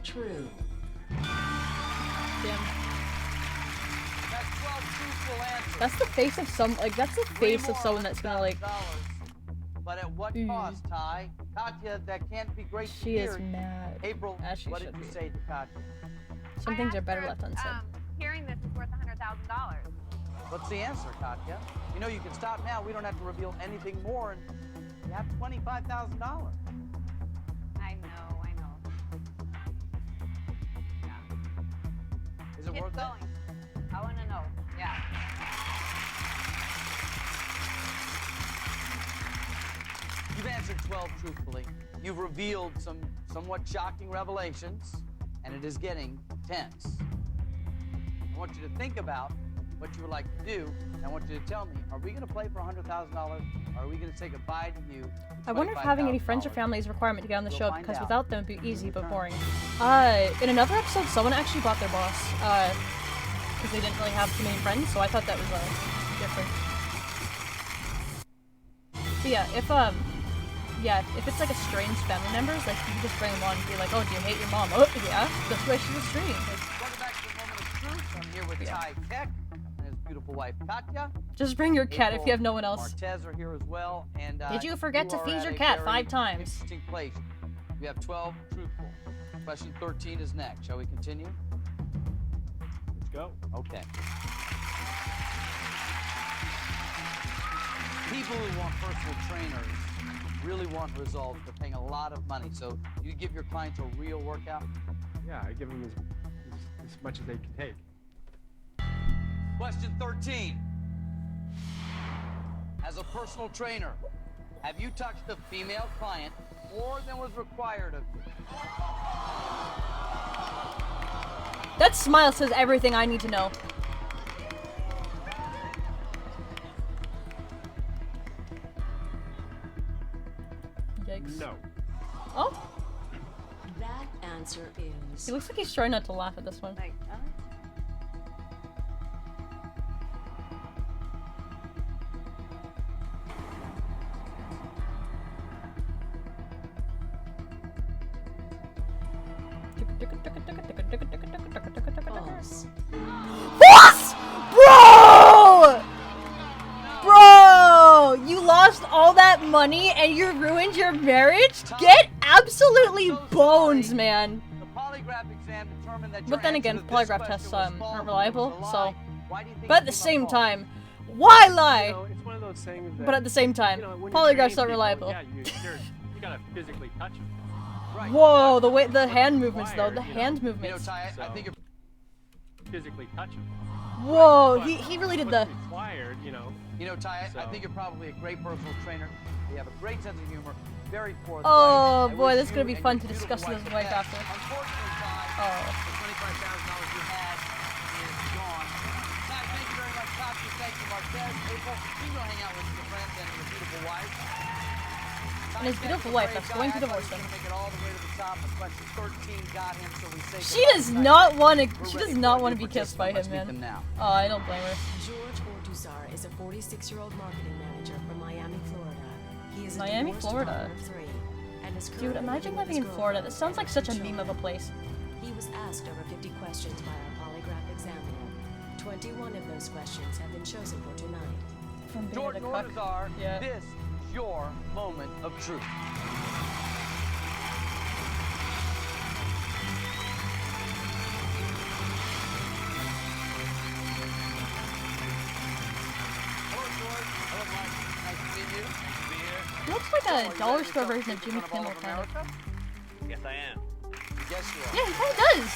True. Damn. That's 12 truthful answers. That's the face of some like that's the face of someone that's gonna like. But at what cost, Ty? Katya, that can't be great to She hear. is mad. April, As she what did should you be. say to Katya? Some things are better left unsaid. Hearing this is worth $100,000. What's the answer, Katya? You know you can stop now. We don't have to reveal anything more, and you have $25,000. I know. Yeah. Is it Keep worth going. it? I want to know. Yeah. You've answered 12 truthfully. You've revealed some somewhat shocking revelations, and it is getting tense. I want you to think about what you would like to do, and I want you to tell me, are we going to play for $100,000, or are we going to say goodbye to you? I wonder if having any friends or family is a requirement to get on the We'll show, find because out. without them it'd be easy but boring. In another episode, someone actually bought their boss, because they didn't really have too many friends, so I thought that was, different. So yeah, if it's like estranged family members, like you can just bring them on and be like, oh, do you hate your mom? Oh, yeah, that's why she's estranged. Like, Welcome back to the Moment of Truth. I'm here with Ty Keck and his beautiful wife, Katya. just bring your cat if you have no one else. Martez are here as well. And Did you forget to are feed at your a cat very 5 times? Interesting place. We have 12 truthful. Question 13 is next. Shall we continue? Let's go. Okay. People who want personal trainers really want results. They're paying a lot of money. So you give your clients a real workout? Yeah, I give them as much as they can take. Question 13. As a personal trainer, have you touched a female client more than was required of you? That smile says everything I need to know. Yikes. No. Oh? That answer is... He looks like he's trying not to laugh at this one. False. What? Bro! Bro! You lost all that money and you ruined your marriage? Get absolutely boned, man. The polygraph exam determined that But then your again, answer to this polygraph question tests was aren't false, reliable, it was a so. lie. Why do you think But at it the came same up time, why lie? You know, it's one of those things that, But at the same time, you know, when you're polygraph's not training reliable. people, yeah, you gotta physically touch them. Right. Whoa, the hand movements though, the required, hand You know, movements. Ty, I think you're Physically touch them. Whoa, But he really did what's the. required, you know. You know, Ty, I So- think you're probably a great personal trainer. You have a great sense of humor, very forthright. Oh I boy, wish this is gonna you be and fun your to beautiful discuss with his the wife best. after. Unfortunately, Ty, Oh. the $25,000 you had is gone. Ty, thank you very much, Katya. Thank you, Marquez. April, you go hang out with your friends and your beautiful wife. And his beautiful wife that's going to divorce him. Make it all the way to the top. But question 13 got him, so we say She goodbye does tonight. not want to. We're She ready does for not a want to new be kissed by participant. him, Let's meet man. them now. Oh, I don't blame her. George Orduzar is a 46-year-old marketing manager from Miami, Florida. He is a Miami, divorced Florida. father of 3 and is Dude, currently imagine with living his in Florida. That girlfriend sounds like and such a 2 meme of a children. place. He was asked over 50 questions by our polygraph examiner. 21 of those questions have been chosen for tonight. From being Jordan a cuck. Orduzar, Yeah. this is your moment of truth. Hello, George. Hello, Mike. Nice to meet you. Nice to be here. He looks like a dollar store version of Jimmy Kimmel, kind of. Yes, I am. Yes, you are. Yeah, he kind of does.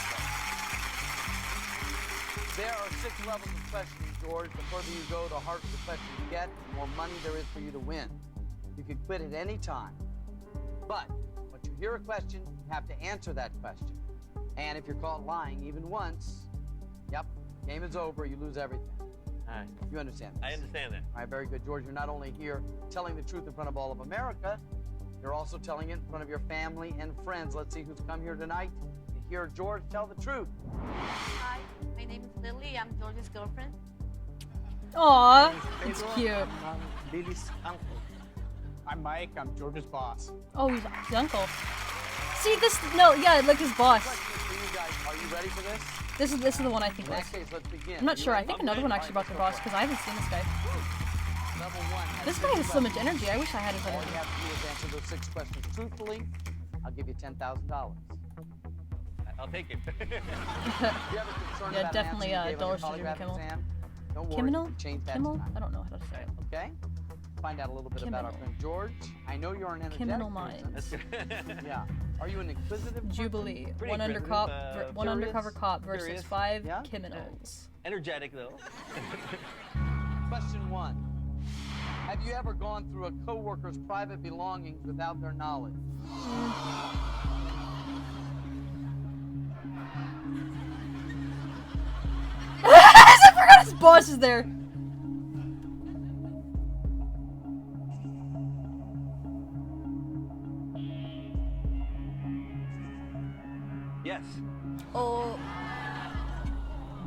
There are 6 levels of questioning, George. The further you go, the harder the question you get, the more money there is for you to win. You can quit at any time. But once you hear a question, you have to answer that question. And if you're caught lying even once, yep, game is over, you lose everything. All right. You understand this? I understand that. All right, very good, George. You're not only here telling the truth in front of all of America, you're also telling it in front of your family and friends. Let's see who's come here tonight to hear George tell the truth. Hi, my name is Lily. I'm George's girlfriend. Aw, it's cute. I'm Lily's uncle. I'm Mike. I'm George's boss. Oh, he's the uncle. See this? No, yeah, like his boss. For you guys, are you ready for this? This is the one I think. In that case, let's begin. I'm not sure. I think another one actually brought their boss because I haven't seen this guy. Level 1. This guy has so much energy. I wish I had his All energy. you have to do is answer those 6 questions truthfully. I'll give you $10,000. I'll take it. Yeah, definitely dollars to Jimmy Kimmel. Don't worry, Kimmel? you can change that Kimmel? tonight. I don't know how to say it. Okay? Find out a little bit about our friend George. I know you're an energetic Kimmel person. Minds. Yeah. Are you an inquisitive person? Jubilee. Pretty One aggressive, undercover cop versus curious. 5 Yeah? criminals. Energetic, though. Question 1. Have you ever gone through a coworker's private belongings without their knowledge? I forgot his boss is there. Yes. Oh,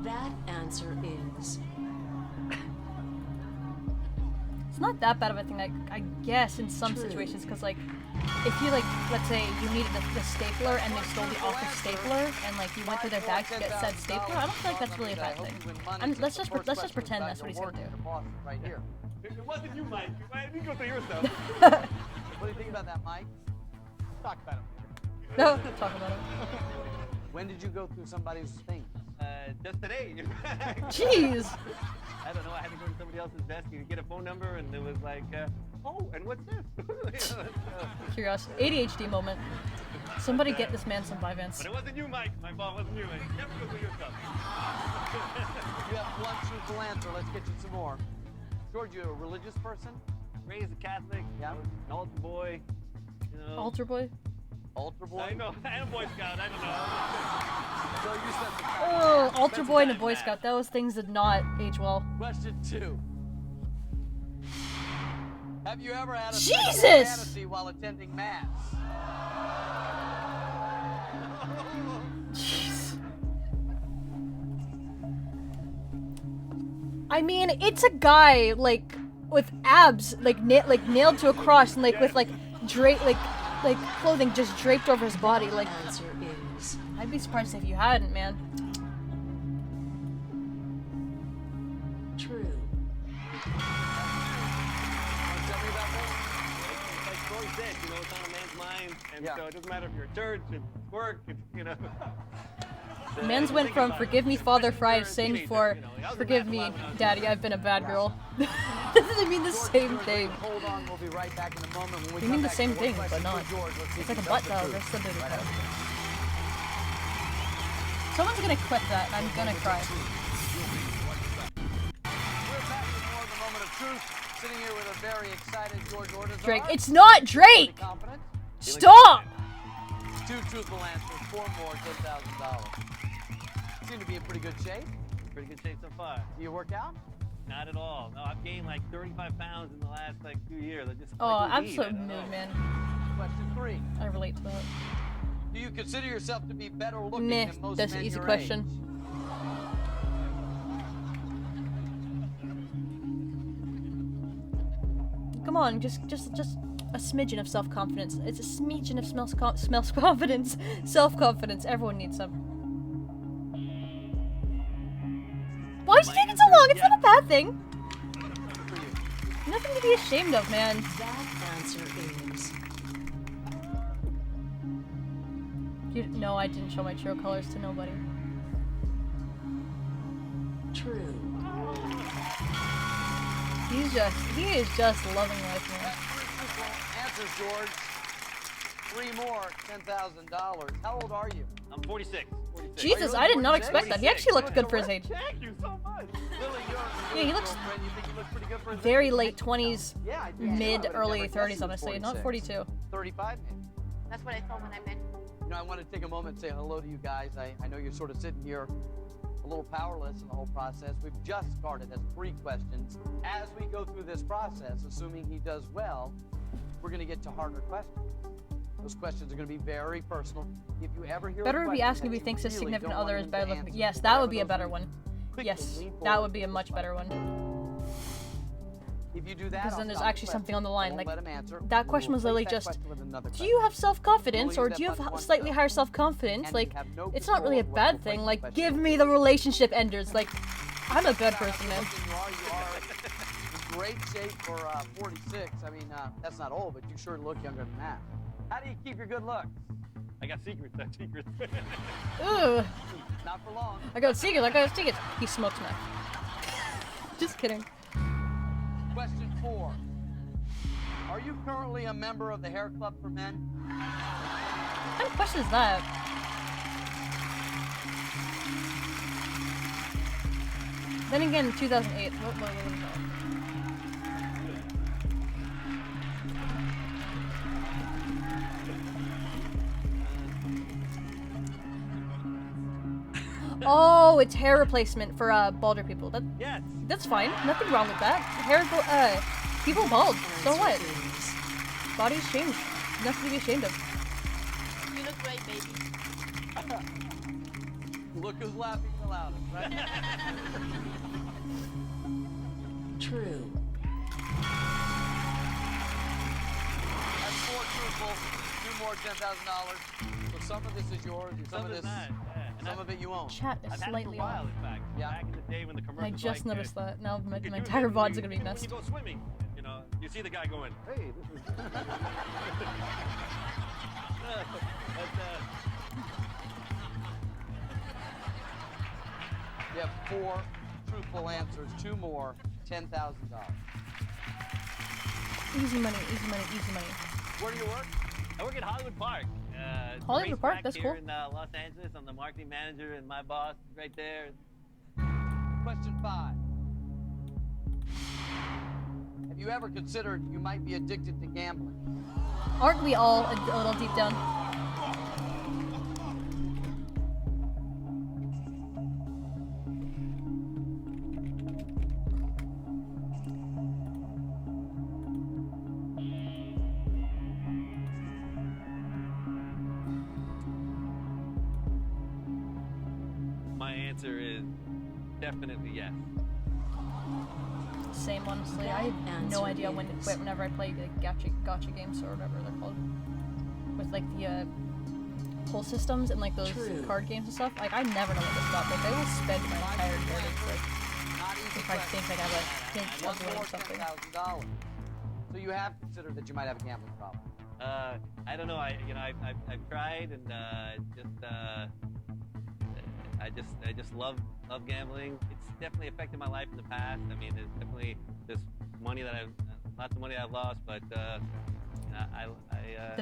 that answer is It's not that bad of a thing, I guess, in some situations, because, like, if you, like, let's say you needed the stapler and they stole the office stapler, and, like, you went through their bag to get said stapler, I don't feel like that's really a bad thing. Let's just pretend that's what he's gonna do. Right here. It wasn't you, Mike. Why didn't you go through your stuff? What do you think about that, Mike? Talk about it. No, talk about it. When did you go through somebody's things? Just today. Jeez. I don't know. I had to go to somebody else's desk to get a phone number, and it was like, oh, and what's this? Curiosity. ADHD moment. Somebody get this man some Vyvanse. But it wasn't you, Mike. My fault. It wasn't you. Never go through your stuff. You have one truthful answer. Let's get you some more. George, you a religious person? Raised a Catholic. Yeah. I was an altar boy. You know. Altar boy? Altar boy? I know. I'm a Boy Scout. I don't know. So you spent some Oh, altar boy and a Boy Scout. Those things did not age well. Question 2. Have you ever had a Jesus! sexual fantasy while attending mass? Jeez. I mean, it's a guy like with abs, like nailed to a cross, and like with like like clothing just draped over his body. Like, answer is I'd be surprised if you hadn't, man. true. Like Troy said, you know, it's on a man's mind, and so it doesn't matter if you're at church, it's work, it's, you know. Man's went from "Forgive me, Father Fry" saying for "Forgive me, Daddy, I've been a bad girl." Doesn't mean the same thing. Hold on, we'll be right back in a moment. When we You come mean the back same to thing, one but question not. for George. Let's see It's if like a he butt tells the dial. truth. There's something Right to after this. Someone's gonna clip that. I'm gonna cry. We're back with more of the moment of truth. Sitting here with a very excited George Ordazar. Drake. It's not Drake! Confident. Stop! 2 truthful answers, 4 more, $10,000. Seem to be in pretty good shape. Pretty good shape so far. Do you work out? Not at all. No, I've gained like 35 pounds in the last like 2 years. I just Oh, like to eat. absolute I don't mood, know. man. Question 3. I relate to that. Do you consider yourself to be better looking Meh, than most that's an men easy your question. age? Come on, just a smidgen of self-confidence. It's a smidgen of smells confidence. Self-confidence. Everyone needs some. Why is it taking so long? It's not a bad thing. Nothing to be ashamed of, man. That answer is No, I didn't show my true colors to nobody. true. He is just loving life, man. answers, George. 3 more, $10,000. How old are you? I'm 46. Jesus, I did not expect that. He actually looked good for his age. Thank you so much. Lily, Yeah, he looks you think you look pretty good for his very age? late 20s, Yeah, I do. mid, I would've early never guessed 30s, he was honestly. Not 46. 42. 35 maybe. That's what I thought when I met you. You know, I want to take a moment and say hello to you guys. I know you're sort of sitting here a little powerless in the whole process. We've just started as 3 questions. As we go through this process, assuming he does well, we're going to get to harder questions. Those questions are going to be very personal. If you ever hear Better a be question asking if that he you thinks his really significant don't want other is him better to looking. answer Yes, for that would whatever be a those better reasons, one. quickly Yes, lean that forward would be a with much this better question. one. If you do that, Because I'll then there's stop the actually something on the question. line. I Like, won't let him answer. that We'll question was replace literally that just, question with another do you have self-confidence We'll or use do you that have button slightly once, higher self-confidence? and Like, you have no it's not really a control over bad what thing. the Like, question give is. me the relationship enders. Like, I'm a bad person, man. You are in great shape for 46. I mean, that's not old, but you sure look younger than that. How do you keep your good looks? I got secrets. I got secrets. Ugh. Not for long. I got secrets. I got secrets. He smokes meth. Just kidding. Question 4. Are you currently a member of the Hair Club for Men? What kind of question is that? Then again, 2008. What was that? Oh, it's hair replacement for balder people. Yes. That's fine. Nothing wrong with that. People bald. So what? Bodies change. Nothing to be ashamed of. You look great, baby. Look who's laughing the loudest, right? True. That's 4 truthful. 2 more $10,000. So some of this is yours, and some of this, some of it you own. Chat is I've had it for a slightly while, off. in fact. Yeah. Back in the day when the I commercials just like, noticed that. Now my you can entire do VODs this are gonna be when messed. you go swimming, you know, you see the guy going, hey, this is... You have 4 truthful answers. 2 more, $10,000. Easy money, easy money, easy money. Where do you work? I work at Hollywood Park. It's a Hollywood Park, racetrack that's here cool. in Los Angeles. I'm the marketing manager, and my boss is right there. Question 5. Have you ever considered you might be addicted to gambling? Aren't we all a little deep down? My answer is definitely yes. Same, honestly. I have no idea whenever I play like gotcha games or whatever they're called, with like the pull systems and like those card games and stuff. Like I never know when to stop. Like I will spend my entire morning like if I think like I have a hint of doing something. $10,000. So you have considered that you might have a gambling problem. I don't know. I've tried, and I just love gambling. It's definitely affected my life in the past. I mean, there's definitely money that lots of money I've lost, but the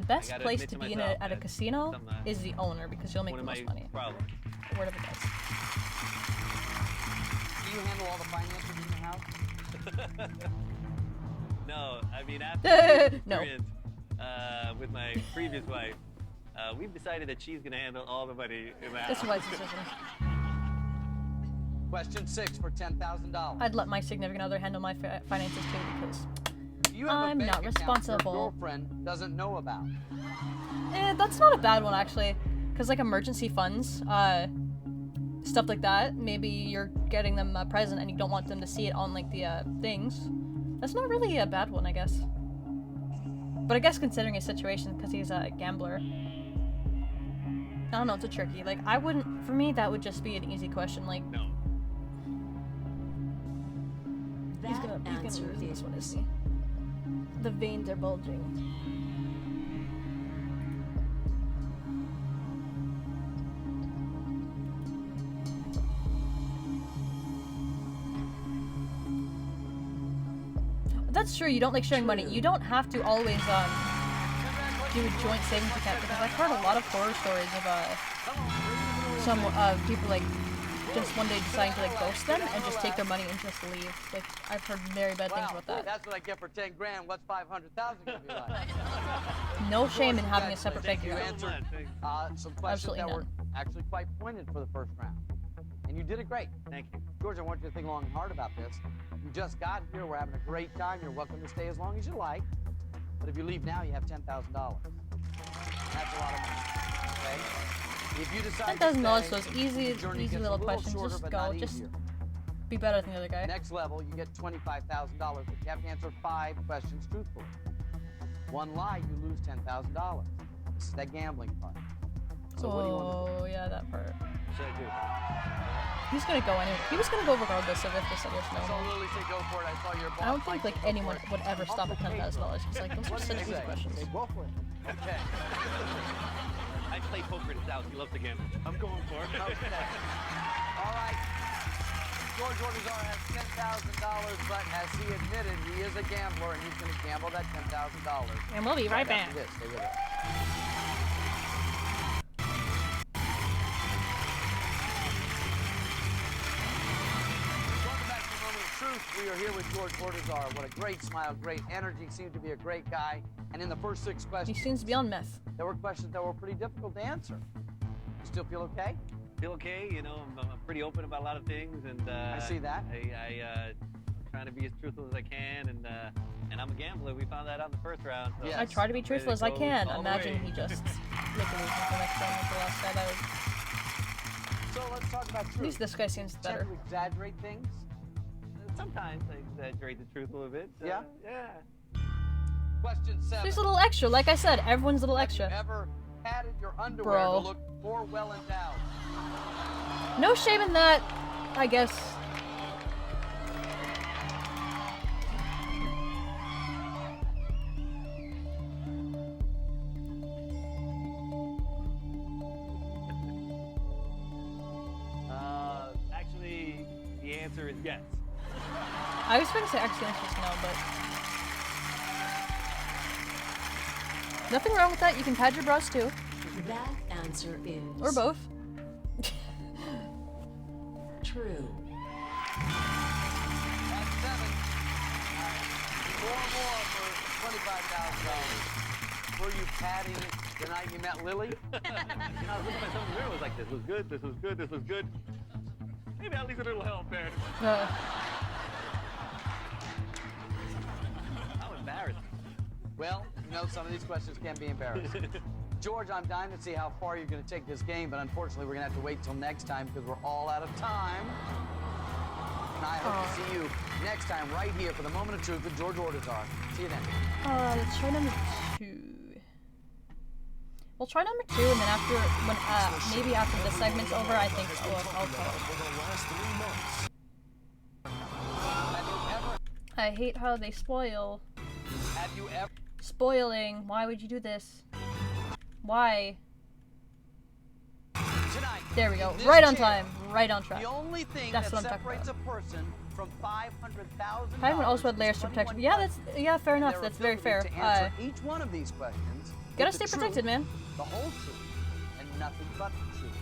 best place to be in at a casino is the owner because you'll make the most money. Problems. Word of advice. Do you handle all the finances in the house? No, I mean after the No. experience with my previous wife, we've decided that she's gonna handle all the money in the house. That's a wise decision. Question 6 for $10,000. I'd let my significant other handle my finances too because You have a I'm bank not account responsible. Your girlfriend doesn't know about. That's not a bad one actually, because like emergency funds, stuff like that. Maybe you're getting them a present and you don't want them to see it on like the things. That's not really a bad one, I guess. But I guess considering his situation, because he's a gambler, I don't know. It's a tricky. Like I wouldn't. For me, that would just be an easy question. Like no. He's gonna lose this one, is he? The veins are bulging. That's true. You don't like sharing money. You don't have to always do a joint savings account because I've heard a lot of horror stories of some people like just one day deciding to like ghost them and just take their money and just leave. Like I've heard very bad things about that. That's what I get for 10 grand. What's 500,000 gonna be like? No shame in having a separate bank You account. answered some questions that were actually quite pointed for the first round. And you did it great. Thank you. George, I want you to think long and hard about this. You just got here. We're having a great time. You're welcome to stay as long as you like. But if you leave now, you have $10,000. That's a lot of money. Okay? If you decide $10,000 those easy little questions. Just go. Just be better than the other guy. Next level, you get $25,000, but you have to answer 5 questions truthfully. One lie, you lose $10,000. This is that gambling part. So what do you want to do? Oh yeah, that part. What should I do? He's gonna go anyway. He was gonna go regardless of if they said yes or So no. Lily said go for it. I saw your I don't think like anyone would ever stop at $10,000. Because like those are such easy questions. Okay, go for it. Okay. I play poker in his house. He loves to gamble. I'm going for it. Okay. All right. George Ordazar has $10,000, but as he admitted, he is a gambler, and he's going to gamble that $10,000. And we'll be right back. After this. Stay with us. Welcome back to the Moment of Truth. We are here with George Ordazar. What a great smile, great energy. Seemed to be a great guy. And in the first 6 questions, He seems to be on meth. there were questions that were pretty difficult to answer. You still feel okay? Feel okay, you know, I'm pretty open about a lot of things, and I see that. I'm trying to be as truthful as I can, and I'm a gambler. We found that out in the first round. So I try to be truthful as I can. all the Imagine way. he just make a lose the next time with the last guy. That would... So let's talk about truth. At least this guy seems Tend better. to exaggerate things? Sometimes I exaggerate the truth a little bit. Yeah? Yeah. Question 7. He's a little extra. Like I said, everyone's a little extra. Ever padded your underwear Bro. to look more well endowed? No shame in that, I guess. Actually, the answer is yes. I was going to say actually the answer is no, but... Nothing wrong with that. You can pad your bras too. That answer is... Or both. True. That's 7. All right. 4 more for $25,000. Were you padding the night you met Lily? You know, I was looking at myself in the mirror. I was like, this was good. This was good. This was good. Maybe at least a little help there. I'm embarrassed. Well, you know, some of these questions can be embarrassing. George, I'm dying to see how far you're going to take this game, but unfortunately, we're going to have to wait till next time because we're all out of time. And I hope to see you next time right here for the Moment of Truth with George Ordazar. See you then. Let's try number 2. We'll try number 2, and then after, when maybe after this segment's over, I think I'll call. I hate how they spoil. Have you ever... Spoiling. Why would you do this? Why? Tonight, there we go. this Right on chair, time. Right on track. The only thing That's that what I'm talking separates about. a person from $500,000. I haven't also had layers to protection. Yeah, fair enough. That's very fair. To answer each one of these questions. Gotta with the stay protected, truth, man. The whole truth, and nothing but the truth.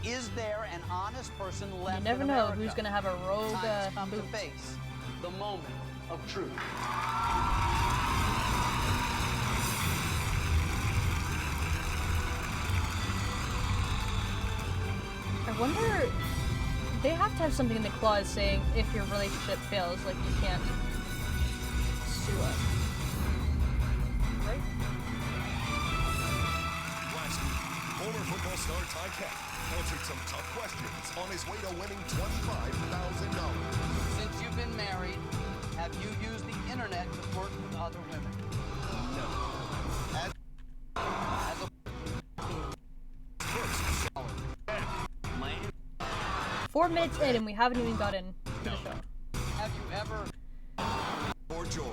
Is there an honest person left You never in know America? who's gonna have a rogue Time has come boot. to face the moment of truth. I wonder, they have to have something in the clause saying if your relationship fails, like you can't sue us. Right? Last week, former football star Ty Kett answered some tough questions on his way to winning $25,000. Since you've been married, have you used the internet to flirt with other women? No. As a 4 minutes in and we haven't even gotten to the show. Have you ever... Or George.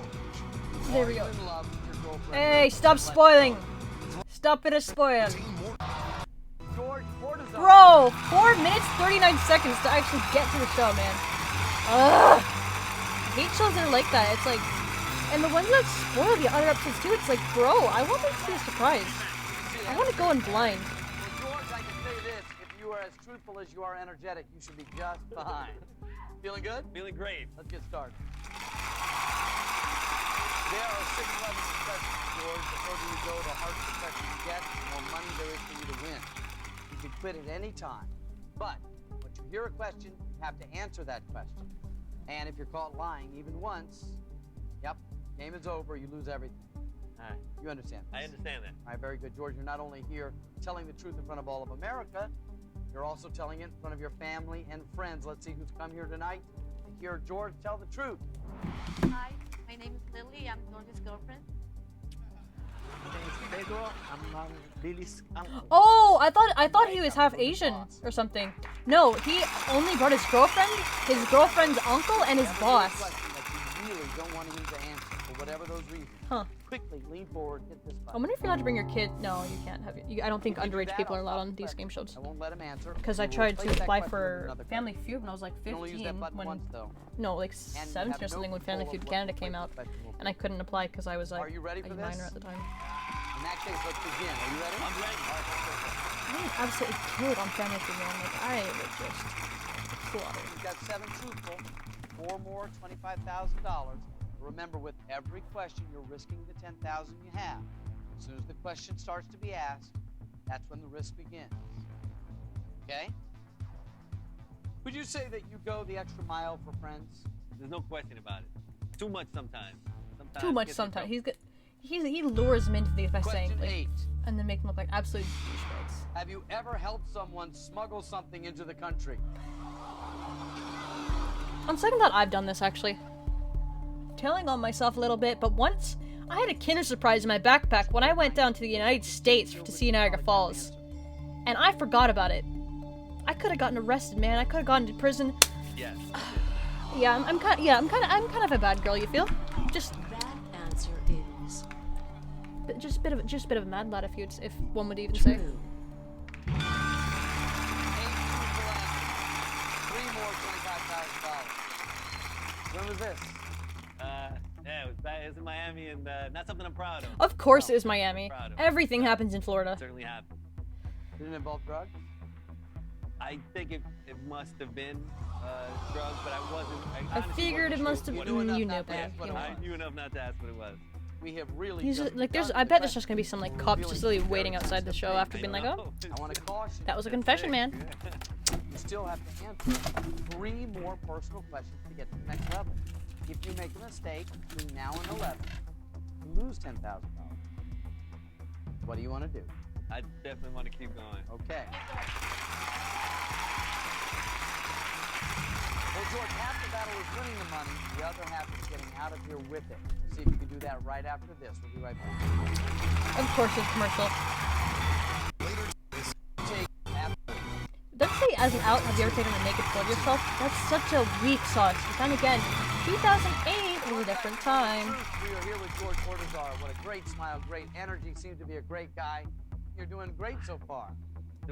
There we go. in love with your girlfriend? Hey, stop spoiling! Stop it a spoil. George Ordazar. Bro, 4 minutes, 39 seconds to actually get to the show, man. Ugh. I hate shows that are like that. It's like, And the ones that spoil the other episodes too, it's like, bro, I want them to be a surprise. I want to go in blind. Well, George, I can say this. If you are as truthful as you are energetic, you should be just fine. Feeling good? Feeling great. Let's get started. There are 6 levels of questions, George. The further you go, the harder the question you get, the more money there is for you to win. You can quit at any time. But once you hear a question, you have to answer that question. And if you're caught lying even once, yep, game is over, you lose everything. All right. You understand this? I understand that. All right, very good. George, you're not only here telling the truth in front of all of America, you're also telling it in front of your family and friends. Let's see who's come here tonight to hear George tell the truth. Hi, my name is Lily. I'm George's girlfriend. My name is Pedro. I'm Lily's uncle. Oh, I thought he was half Asian or something. No, he only brought his girlfriend's uncle, and his boss. That you really don't want him to answer for whatever those reasons. Huh. Quickly lean forward, hit this button. I wonder if you're allowed to bring your kid. No, you can't have it. I don't think underage people are allowed on these game shows. I won't let him answer. Because I tried to apply for Family Feud when I was like 15. Only use that button When once, though. no, like 17 or something when Family Feud Canada came out, and I couldn't apply because I was like Are you ready for a this? minor at the time. In that case, let's begin. Are you ready? I'm ready. I would absolutely kill it on Family Feud, man. Like I would just slaughter. You've got 7 truthful, 4 more, $25,000. Remember, with every question, you're risking the $10,000 you have. As soon as the question starts to be asked, that's when the risk begins. Okay? Would you say that you go the extra mile for friends? There's no question about it. Too much sometimes. Too much sometimes. He lures them into these by saying Question like, 8. and then make them look like absolute douchebags. Have you ever helped someone smuggle something into the country? On second thought, I've done this actually. Telling on myself a little bit, but once I had a Kinder Surprise in my backpack when I went down to the United States to see Niagara Falls, and I forgot about it. I could have gotten arrested, man. I could have gone to prison. Yes. Yeah, I'm kind of a bad girl. You feel? Just That answer is just a bit of a mad lad, if one would even say. true. 8 truthful answers. 3 more, $25,000. When was this? Yeah, it was in Miami, and not something I'm proud of. Of course it was Miami. Proud of. Everything happens in Florida. It certainly happened. Did it involve drugs? I think it must have been drugs, but I wasn't. I figured it must have been. You knew, man. I knew enough not to ask what it was. We have really He's just, like, I bet there's just gonna be some like cops just literally waiting outside the show after being like, oh, I want to caution. that was a confession, man. You still have to answer 3 more personal questions to get to the next level. If you make a mistake between now and 11, you lose $10,000. What do you want to do? I definitely want to keep going. Okay. Well, George, half the battle is winning the money. The other half is getting out of here with it. See if you can do that right after this. We'll be right back. Of course, it's commercial. Take after. Don't say as an out, have you ever taken a naked photo of yourself? That's such a weak sauce. But then again, 2008 was a different time. We are here with George Cortazar. What a great smile, great energy. Seems to be a great guy. You're doing great so far.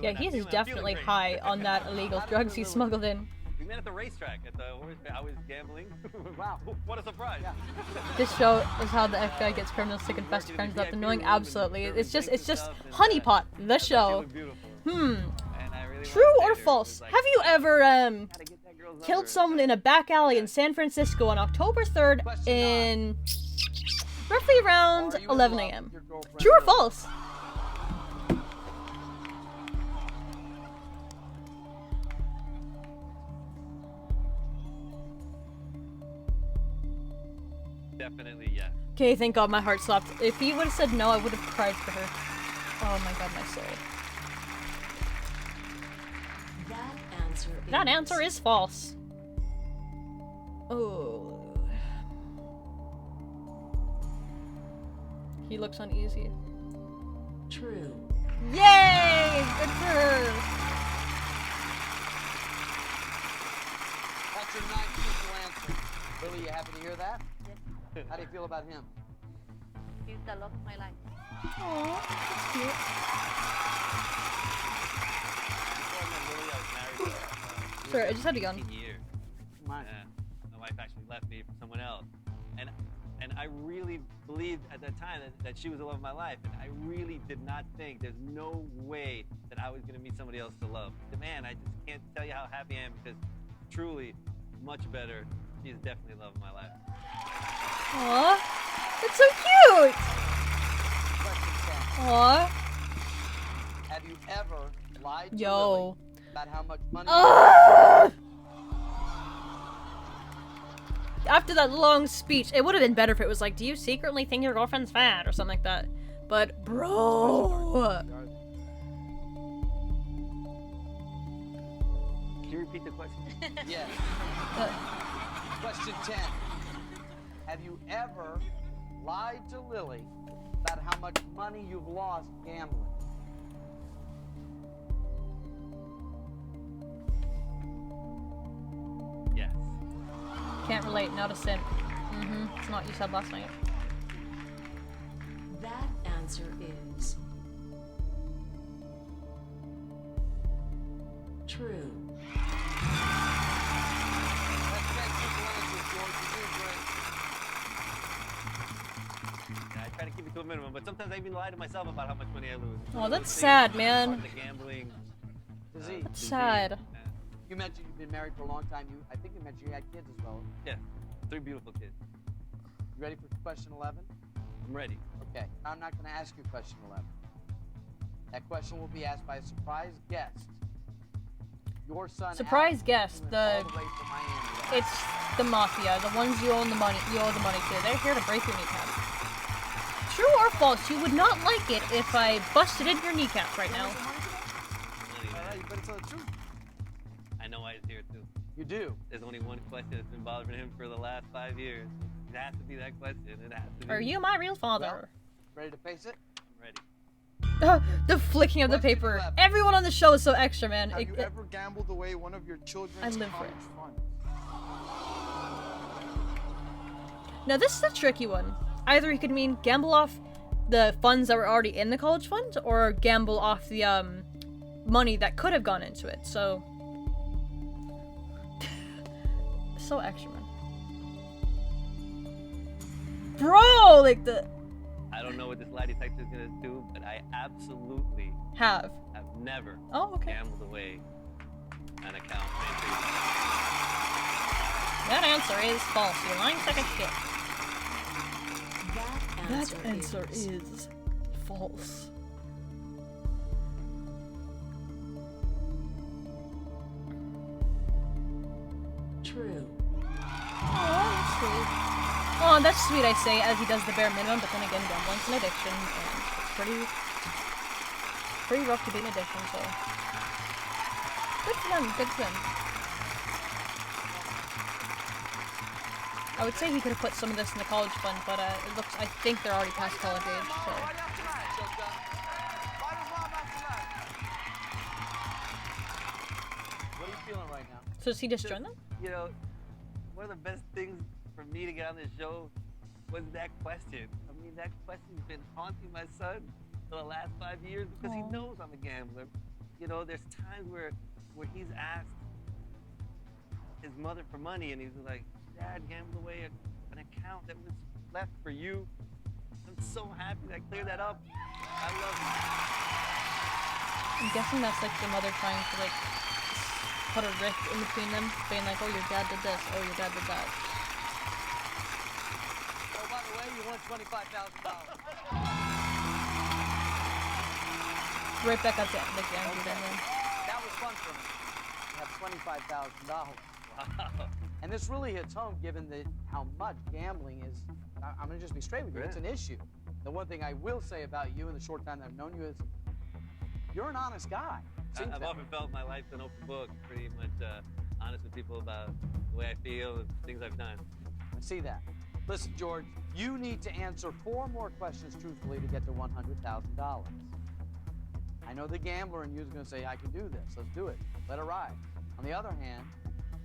Yeah, he's definitely high on that illegal drugs he smuggled in. We met at the racetrack at the horse. I was gambling. Wow, what a surprise! Yeah. This show is how the FBI gets criminals to confess to crimes without them knowing. Absolutely, it's just Honeypot, the show. True or false? Have you ever killed someone in a back alley in San Francisco on October 3rd in roughly around 11 a.m.? True or false? Definitely yes. Okay, thank God my heart stopped. If he would have said no, I would have cried for her. Oh my God, my soul. That answer is false. Oh. He looks uneasy. True. Yay! Good for her. That's your 9 truthful answer. Billy, you happy to hear that? Yes. How do you feel about him? He's the love of my life. Aww, that's cute. Sorry, I just had to go on. 15 years. Yeah. My wife actually left me for someone else, and I really believed at that time that she was the love of my life. And I really did not think, there's no way that I was gonna meet somebody else to love. But man, I just can't tell you how happy I am because truly, much better. She's definitely the love of my life. Aw, it's so cute! Aw. Have you ever lied to Yo. Lily about how much money? After that long speech, it would have been better if it was like, do you secretly think your girlfriend's fat? Or something like that. But, bro. Can you repeat the question? Yes. Question 10. Have you ever lied to Lily about how much money you've lost gambling? Yes. Can't relate, not a simp. It's not what you said last night. That answer is true. I try to keep it to a minimum, but sometimes I even lie to myself about how much money I lose. Oh, that's sad, man. The gambling. That's sad. You mentioned you've been married for a long time. I think you mentioned you had kids as well. Yeah, 3 beautiful kids. You ready for question 11? I'm ready. Okay, I'm not going to ask you question 11. That question will be asked by a surprise guest. Your son. Surprise Alex, guest. who went all the way from Miami. It's the mafia, the ones you owe the money to. They're here to break your kneecaps. True or false? You would not like it if I busted in your kneecaps right now. All right, you better tell the truth. I know why he's here too. You do? There's only one question that's been bothering him for the last 5 years. It has to be that question. It has to be. Are you my real father? Ready to face it? I'm ready. The flicking of the paper. Everyone on the show is so extra, man. Have you ever gambled away one of your children's I live for it. college funds? Now this is a tricky one. Either he could mean gamble off the funds that were already in the college fund, or gamble off the money that could have gone into it. So so extra, man. Bro, like the. I don't know what this lie detector is gonna do, but I absolutely have never gambled away an account. That answer is false. You're lying like a shit. That answer is false. True. Oh, that's sweet. Oh, that's sweet, I say, as he does the bare minimum, but then again, gambling's an addiction, and it's pretty rough to be an addiction, so. Good for them, good for them. I would say he could have put some of this in the college fund, but it looks, I think they're already past college age, so. What are you feeling right now? So does he just join them? You know, one of the best things for me to get on this show was that question. I mean, that question's been haunting my son for the last 5 years because he knows I'm a gambler. You know, there's times where he's asked his mother for money and he's like, Dad gambled away an account that was left for you. I'm so happy that I cleared that up. I love you. I'm guessing that's like the mother trying to like put a rift in between them, being like, oh, your dad did this, oh, your dad did that. Oh, by the way, you won $25,000. Right back up to the gambling then. That was fun for me. You have $25,000. Wow. And this really hits home given how much gambling is. I'm gonna just be straight with you. It's an issue. The one thing I will say about you in the short time that I've known you is you're an honest guy. I've often felt my life's an open book, pretty much honest with people about the way I feel and things I've done. I see that. Listen, George, you need to answer 4 more questions truthfully to get to $100,000. I know the gambler in you is going to say, I can do this. Let's do it. Let it ride. On the other hand,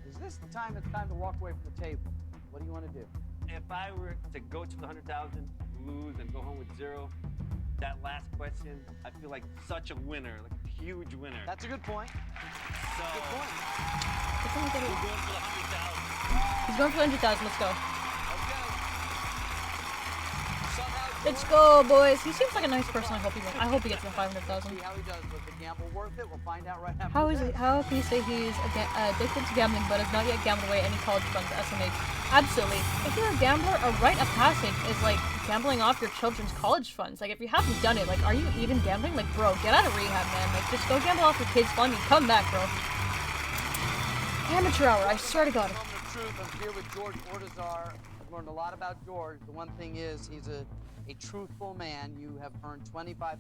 is this the time it's time to walk away from the table? What do you want to do? If I were to go to the 100,000, lose, and go home with 0, that last question, I feel like such a winner, like a huge winner. That's a good point. So, good point. We're going for the 100,000. He's going for 100,000. Let's go. Okay. Let's go, boys. He seems like a nice person. I hope he gets the 500,000. See how he does. Was the gamble worth it? We'll find out right after How is this. he? How can you say he's addicted to gambling but has not yet gambled away any college funds to SMH? Absolutely. If you're a gambler, a rite of passage is like gambling off your children's college funds. Like, if you haven't done it, like, are you even gambling? Like, bro, get out of rehab, man. Like, just go gamble off your kids' fund and come back, bro. Amateur hour, I swear to God. Moment of truth. I'm here with George Ortizar. I've learned a lot about George. The one thing is, he's a truthful man. You have earned $25,000.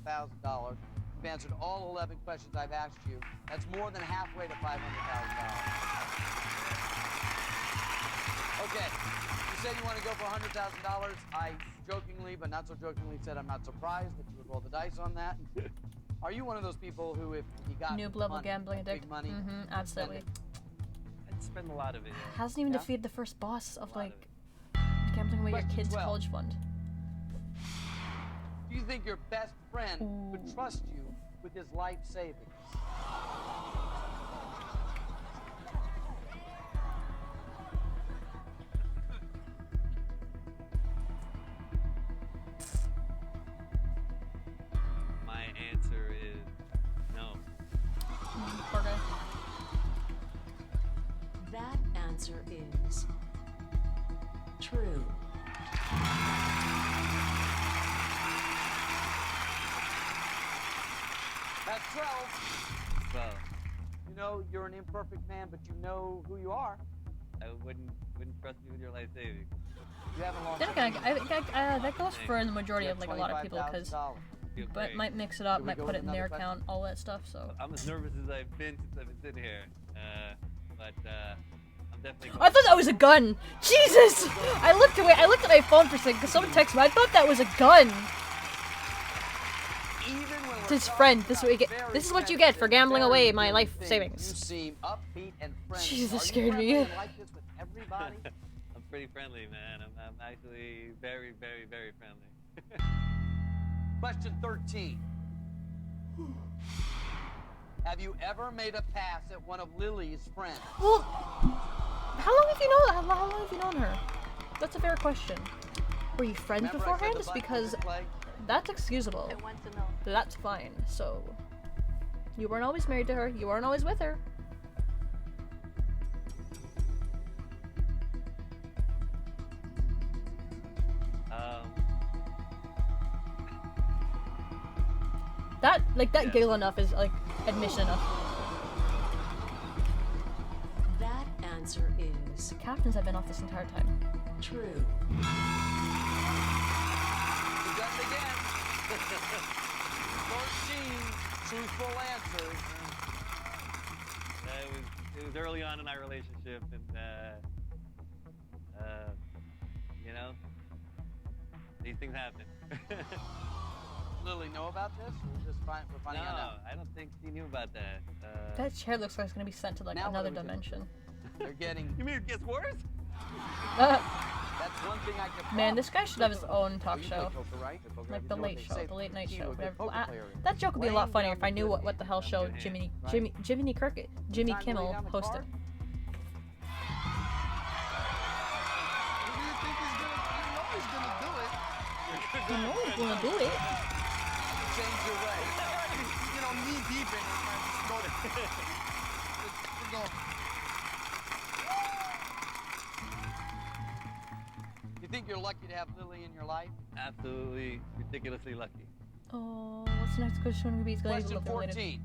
You've answered all 11 questions I've asked you. That's more than halfway to $500,000. Okay, you said you want to go for $100,000. I jokingly, but not so jokingly, said I'm not surprised that you would roll the dice on that. Are you one of those people who, if you got Noob level money, gambling addict. big money, Absolutely. I'd spend a lot of it. Hasn't even defeated the first boss of like gambling away your kids' college fund. Do you think your best friend would trust you with his life savings? My answer is no. Poor guy. That answer is true. That's 12. Well, You know you're an imperfect man, but you know who you are. I wouldn't trust you with your life savings. You haven't lost. Then again, that goes for the majority of like a lot of people because, but might mix it up, might put it in their account, all that stuff. So. I'm as nervous as I've been since I've been sitting here, but I'm definitely. I thought that was a gun. Jesus! I looked away. I looked at my phone for a second because someone texted me. I thought that was a gun. It's his friend. This is what you get for gambling away my life savings. You seem upbeat and friendly. Jesus, that Are you scared me. friendly and like this with everybody? I'm pretty friendly, man. I'm actually very, very, very friendly. Question 13. Have you ever made a pass at one of Lily's friends? Well, how long have you known? How long have you known her? That's a fair question. Were you friends beforehand? Just because that's excusable. I want to know. That's fine. So, you weren't always married to her. You weren't always with her. That giggle enough is like admission enough. That answer is the captains have been off this entire time. True. You've done it again. 13 truthful answers. It was early on in our relationship, and you know, these things happen. Lily know about this? We're just we're finding out now. I don't think she knew about that. That chair looks like it's gonna be sent to like Now another what do we do? dimension. They're getting. You mean it gets worse? That's one thing I can. Man, this guy should have his own talk You show. play poker, right? Poker, Like you the know what Late they Show, say, the Late Night key to Show, a good whatever. poker player is That joke would be a lot laying funnier down if I the knew good what the hell hand. show Good Jimmy hand, right? Jimmy Time to lay Kimmel down the hosted. card? What do you think he's gonna? You know he's gonna do it. You know he's gonna do it. Change your way. You know, knee deep in it, man. Just go there. We're going. You think you're lucky to have Lily in your life? Absolutely, ridiculously lucky. Oh, what's the next question gonna be? It's gonna be Question looking later. 14.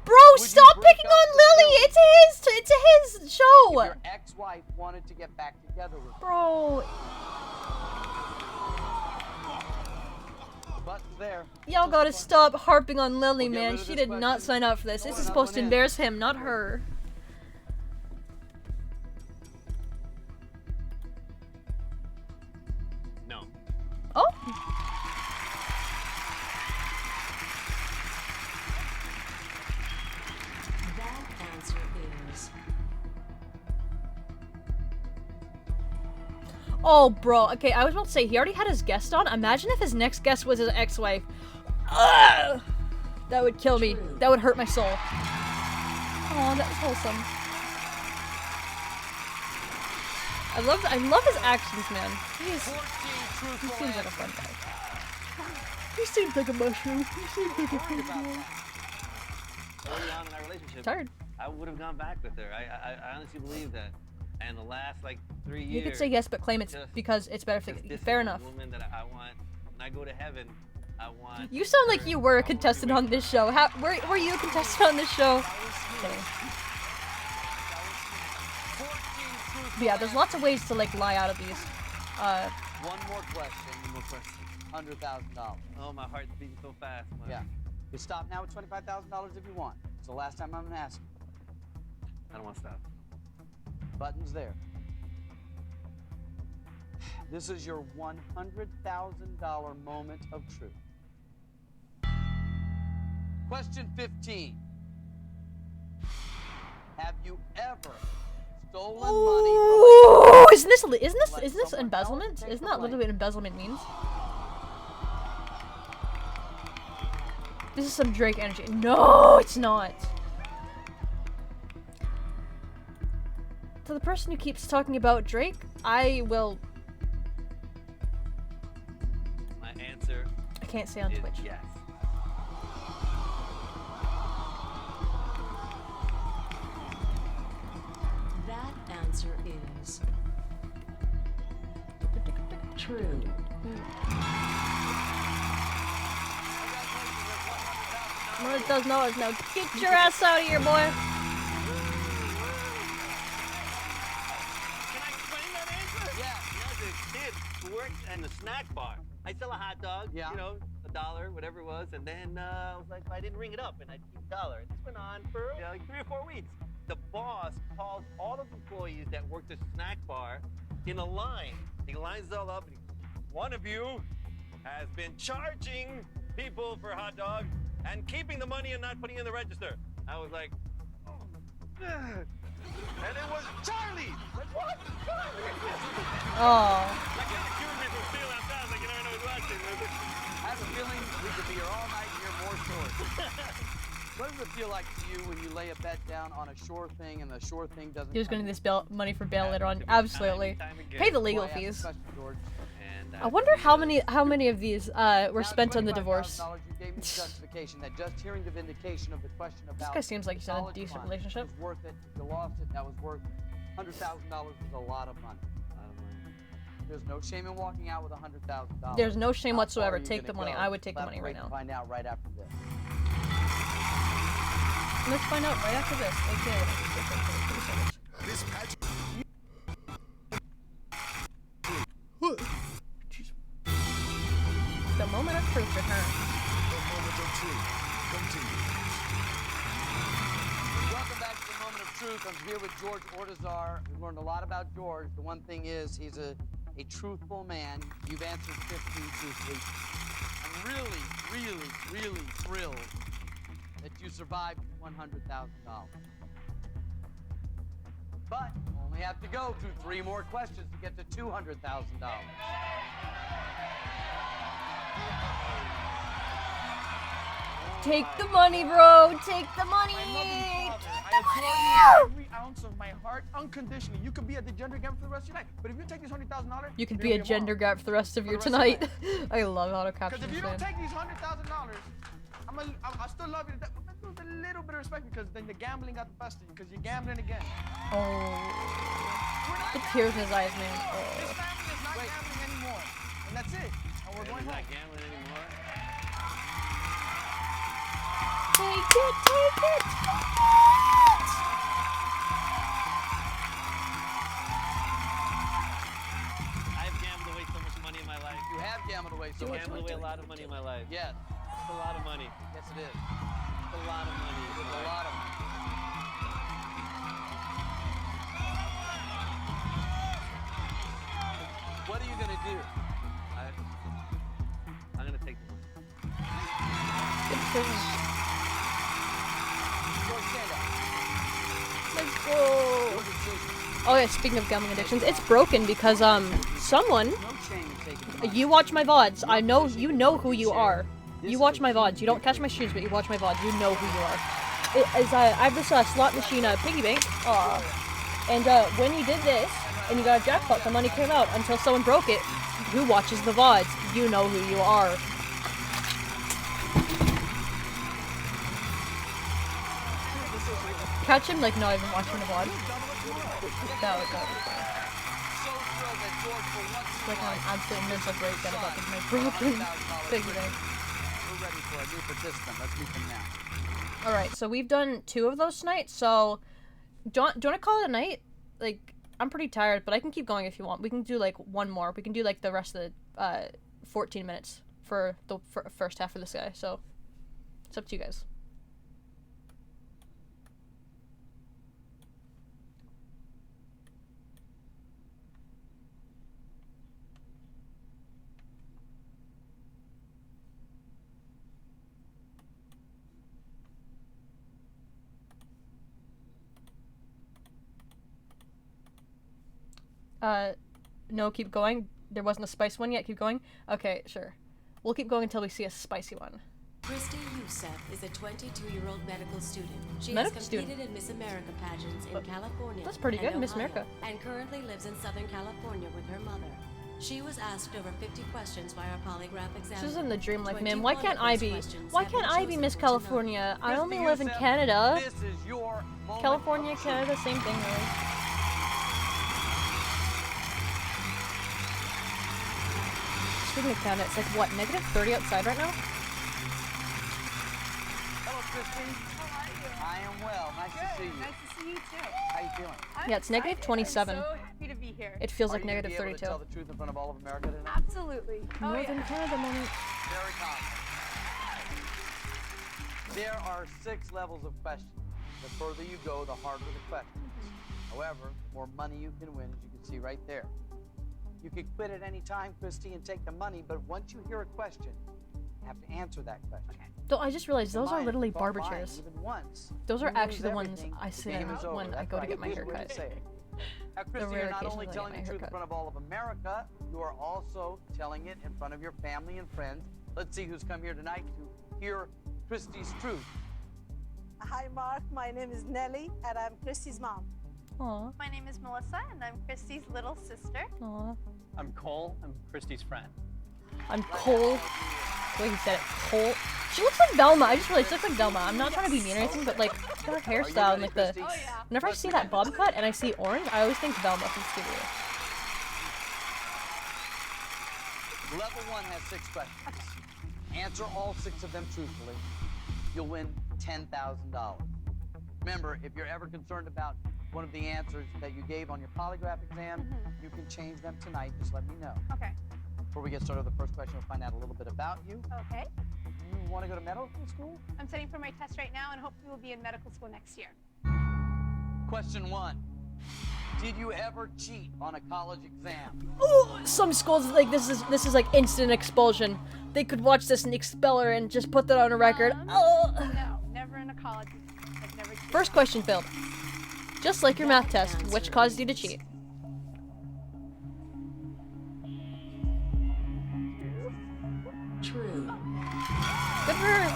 Bro, stop picking on Lily! It's his show! If your ex-wife wanted to get back together with you. Bro. But there. Y'all gotta stop harping on Lily, We'll get man. rid of She this did not question. sign up for this. This Throw is another supposed to one in. embarrass him, not her. No. Oh! That answer is Oh, bro. Okay, I was about to say, he already had his guest on. Imagine if his next guest was his ex-wife. Ugh! That would kill me. That would hurt my soul. Oh, that was wholesome. I love his actions, man. He seems like a fun guy. He seems like a mushroom. He seems like a fun guy. Early on in our relationship, Tired. I would have gone back with her. I honestly believe that. And the last like 3 years. You could say yes, but claim it's because it's better for fair enough. The woman that I want when I go to heaven, I want. You sound like you were a contestant on this show. Were you a contestant on this show? Kidding. But yeah, there's lots of ways to like lie out of these. One more question. $100,000. Oh, my heart's beating so fast. Yeah. You stop now with $25,000 if you want. It's the last time I'm gonna ask you. I don't want to stop. Button's there. This is your $100,000 moment of truth. Question 15. Have you ever stolen money? Ooh, isn't this embezzlement? Isn't that literally what embezzlement means? This is some Drake energy. No, it's not. To the person who keeps talking about Drake, I will. My answer. I can't say on Twitch. Yes. That answer is true. $100,000 now. Get your ass out of here, boy. Worked in the snack bar. I sell a hot dog, you know, $1, whatever it was, and then I was like, I didn't ring it up, and I'd keep $1. And this went on for like 3 or 4 weeks. The boss called all of the employees that worked the snack bar in a line. He lines it all up, and he goes, one of you has been charging people for hot dogs and keeping the money and not putting it in the register. I was like, oh. And it was Charlie! Like, what? Oh. Like, it accused me from stealing outside. Like, you never know who's watching. I have a feeling we could be here all night and hear more stories. What does it feel like to you when you lay a bet down on a sure thing and the sure thing doesn't? He was going to need this money for bail later on. Absolutely. Pay the legal fees. I wonder how many of these were spent on the divorce. You gave me justification that just hearing the vindication of the question about This guy seems like he's in a decent relationship. Was worth it. If you lost it, that was worth $100,000 was a lot of money. There's no shame in walking out with $100,000. There's no shame whatsoever. Take the money. I would take the money right now. Find out right after this. Let's find out right after this. This pageant. The moment of truth returns. The moment of truth continues. Welcome back to the moment of truth. I'm here with George Ortizar. We've learned a lot about George. The one thing is he's a truthful man. You've answered 15 truthfully. I'm really thrilled that you survived $100,000. But you only have to go through 3 more questions to get to $200,000. Take the money, bro. Take the money. I adore you every ounce of my heart, unconditionally. You could be a gender gap for the rest of your life, but if you take these $100,000, you could be a gender gap for the rest of your tonight. I love auto captions, because if you man. don't take these $100,000, I still love you. I'm gonna lose a little bit of respect because then the gambling got the best of you because you're gambling again. Oh, the tears in his eyes, man. This family is not gambling anymore, and that's it. And we're going home. Not gambling anymore. Take it, take it, take it! I've gambled away so much money in my life. You have gambled away so much money. Gambled away a lot of money in my life. Yes. It's a lot of money. Yes, it is. It's a lot of money. It's a lot of money. What are you going to do? I'm going to take the money. Good decision. Let's go. Oh yeah, speaking of gambling addictions, it's broken because someone. You watch my VODs. I know you know who you are. You watch my VODs. You don't catch my streams, but you watch my VODs. You know who you are. I have this slot machine piggy bank. And when he did this, and you got a jackpot. The money came out until someone broke it. Who watches the VODs? You know who you are. Catch him like not even watching the VOD. That was like an absolute mental breakdown about my broken piggy bank. We're ready for a new participant. Let's meet them now. Alright, so we've done 2 of those tonight, so do you want to call it a night? Like, I'm pretty tired, but I can keep going if you want. We can do like 1 more. We can do like the rest of the 14 minutes for the first half of this guy, so it's up to you guys. No, keep going. There wasn't a spicy one yet. Keep going. Okay, sure. We'll keep going until we see a spicy one. Christy Youssef is a 22-year-old medical student. She Medical has competed student. in Miss America pageants in California. That's pretty and good, Miss Ohio, America. And currently lives in Southern California with her mother. She was asked over 50 questions by our polygraph exam. This isn't the dream like Mim. Why can't I be? Why can't I be Miss California? I only live in Canada. This is your moment. California, Canada, same thing, really. Speaking of Canada, it's like what, -30 outside right now? Hello, Christy. How are you? I am well. Nice to see you. Nice to see you too. How you feeling? Yeah, it's -27. I'm so happy to be here. It feels Are like you gonna be able to -32. tell the truth in front of all of America tonight? Absolutely. Northern Canada moment. Very confident. There are 6 levels of questions. The further you go, the harder the questions. However, the more money you can win, as you can see right there. You can quit at any time, Christy, and take the money, but once you hear a question, you have to answer that question. Okay. Though I just realized those are literally Caught barber lying chairs. even once, Those are you actually lose the ones everything, I the sit game in is over. when I That's go to right. get my Here's what haircut. to say. Now, Christy, rare you're not occasions only I get telling my the truth in haircut. front of all of America, you are also telling it in front of your family and friends. Let's see who's come here tonight to hear Christy's truth. Hi, Mark. My name is Nellie, and I'm Christy's mom. Aw. My name is Melissa, and I'm Christy's little sister. Aw. I'm Cole. I'm Christy's friend. I'm Cole. The way he said it, Cole. She looks like Velma. I just realized she looks like Velma. I'm not trying to be mean or anything, but like her hairstyle and like the. Whenever I see that bob cut and I see orange, I always think Velma from Scooby-Doo. Level 1 has 6 questions. Answer all 6 of them truthfully. You'll win $10,000. Remember, if you're ever concerned about one of the answers that you gave on your polygraph exam, you can change them tonight. Just let me know. Okay. Before we get started with the first question, we'll find out a little bit about you. Okay. You want to go to medical school? I'm studying for my test right now, and hopefully we'll be in medical school next year. Question 1. Did you ever cheat on a college exam? Ooh, some schools like this is like instant expulsion. They could watch this and expel her and just put that on a record. Oh. No, never in a college. I've never cheated. First question failed. Just like your math test, which caused you to cheat. True. Good for her.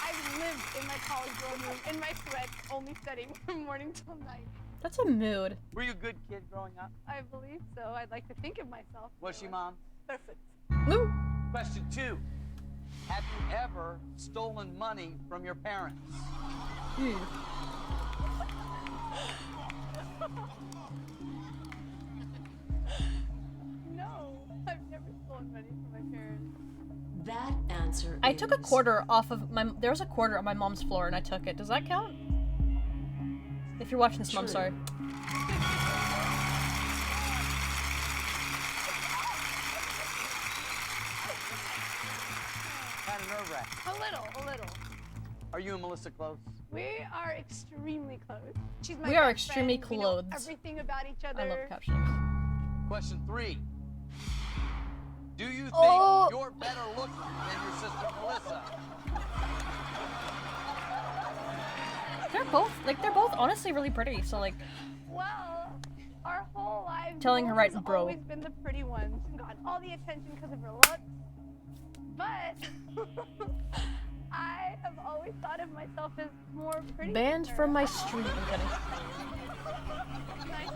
I've lived in my college dorm room, in my sweats, only studying from morning till night. That's a mood. Were you a good kid growing up? I believe so. I'd like to think of myself. Was she, Mom? Perfect. No. Question 2. Have you ever stolen money from your parents? No, I've never stolen money from my parents. That answer I took a quarter off of my. There was a quarter on my mom's floor and I took it. Does that count? If you're watching this, Mom, sorry. Kind of nerve-wracking. A little. Are you and Melissa close? We are extremely close. She's my We are best extremely friend. We know clothed. everything about each other. I love captions. Question 3. Do you think you're better looking than your sister Melissa? They're both honestly really pretty. So like. Well, our whole lives. Telling her right, Melissa's bro. always been the pretty one. She's got all the attention because of her looks. But I have always thought of myself as more pretty. Banned from my street. I'm kidding. Nice.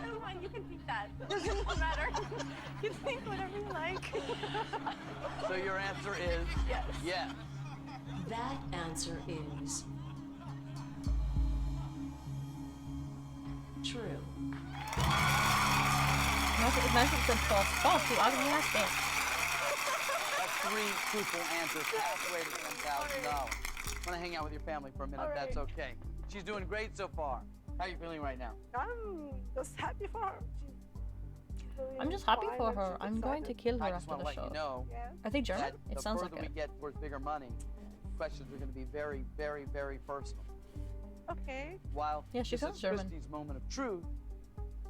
Never mind, you can think that. It doesn't matter. You think whatever you like. So your answer is yes. Yes. That answer is true. Imagine it said false. False, you ugly ass bitch. That's 3 truthful answers. Halfway to $10,000. I'm gonna hang out with your family for a minute. If that's okay. She's doing great so far. How are you feeling right now? I'm just happy for her. She's really I'm just happy fine for and her. she's I'm going to excited. kill her I just after want the to let show. you know Are they German? that It the sounds further like we it. get towards bigger money, questions are going to be very, very, very personal. Okay. While Yeah, she this sounds is German. Christy's moment of truth,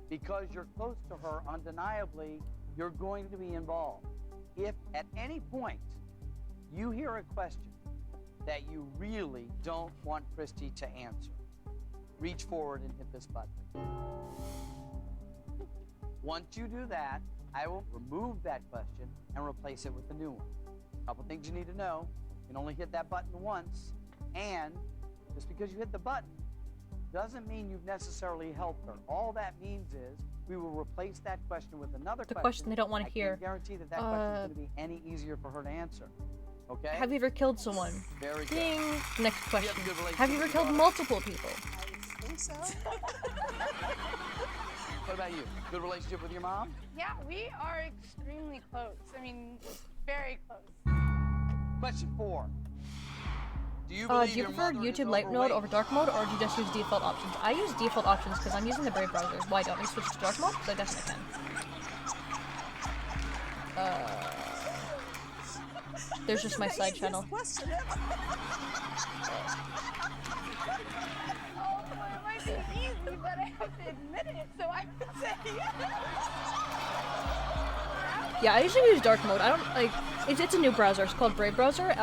because you're close to her, undeniably, you're going to be involved. If at any point you hear a question that you really don't want Christy to answer, reach forward and hit this button. Once you do that, I will remove that question and replace it with a new one. A couple things you need to know. You can only hit that button once, and just because you hit the button doesn't mean you've necessarily helped her. All that means is we will replace that question with another The question they don't want to hear. I can't guarantee that question is going to be any easier for her to answer. Okay? Have you ever killed someone? Very good. Ding. Next question. have a good relationship Have you ever with killed your multiple people? I think so. What about you? Good relationship with your mom? Yeah, we are extremely close. I mean, very close. Question 4. Do you Do believe you your prefer mother is YouTube light mode overweight? over dark mode, or do you just use default options? I use default options because I'm using the Brave browser. Why don't you switch to dark mode? Because I definitely can. There's just my side channel. Question ever. Oh, it might be easy, but I have to admit it, so I can say yes. Yeah, I usually use dark mode. I don't like. It's a new browser. It's called Brave browser.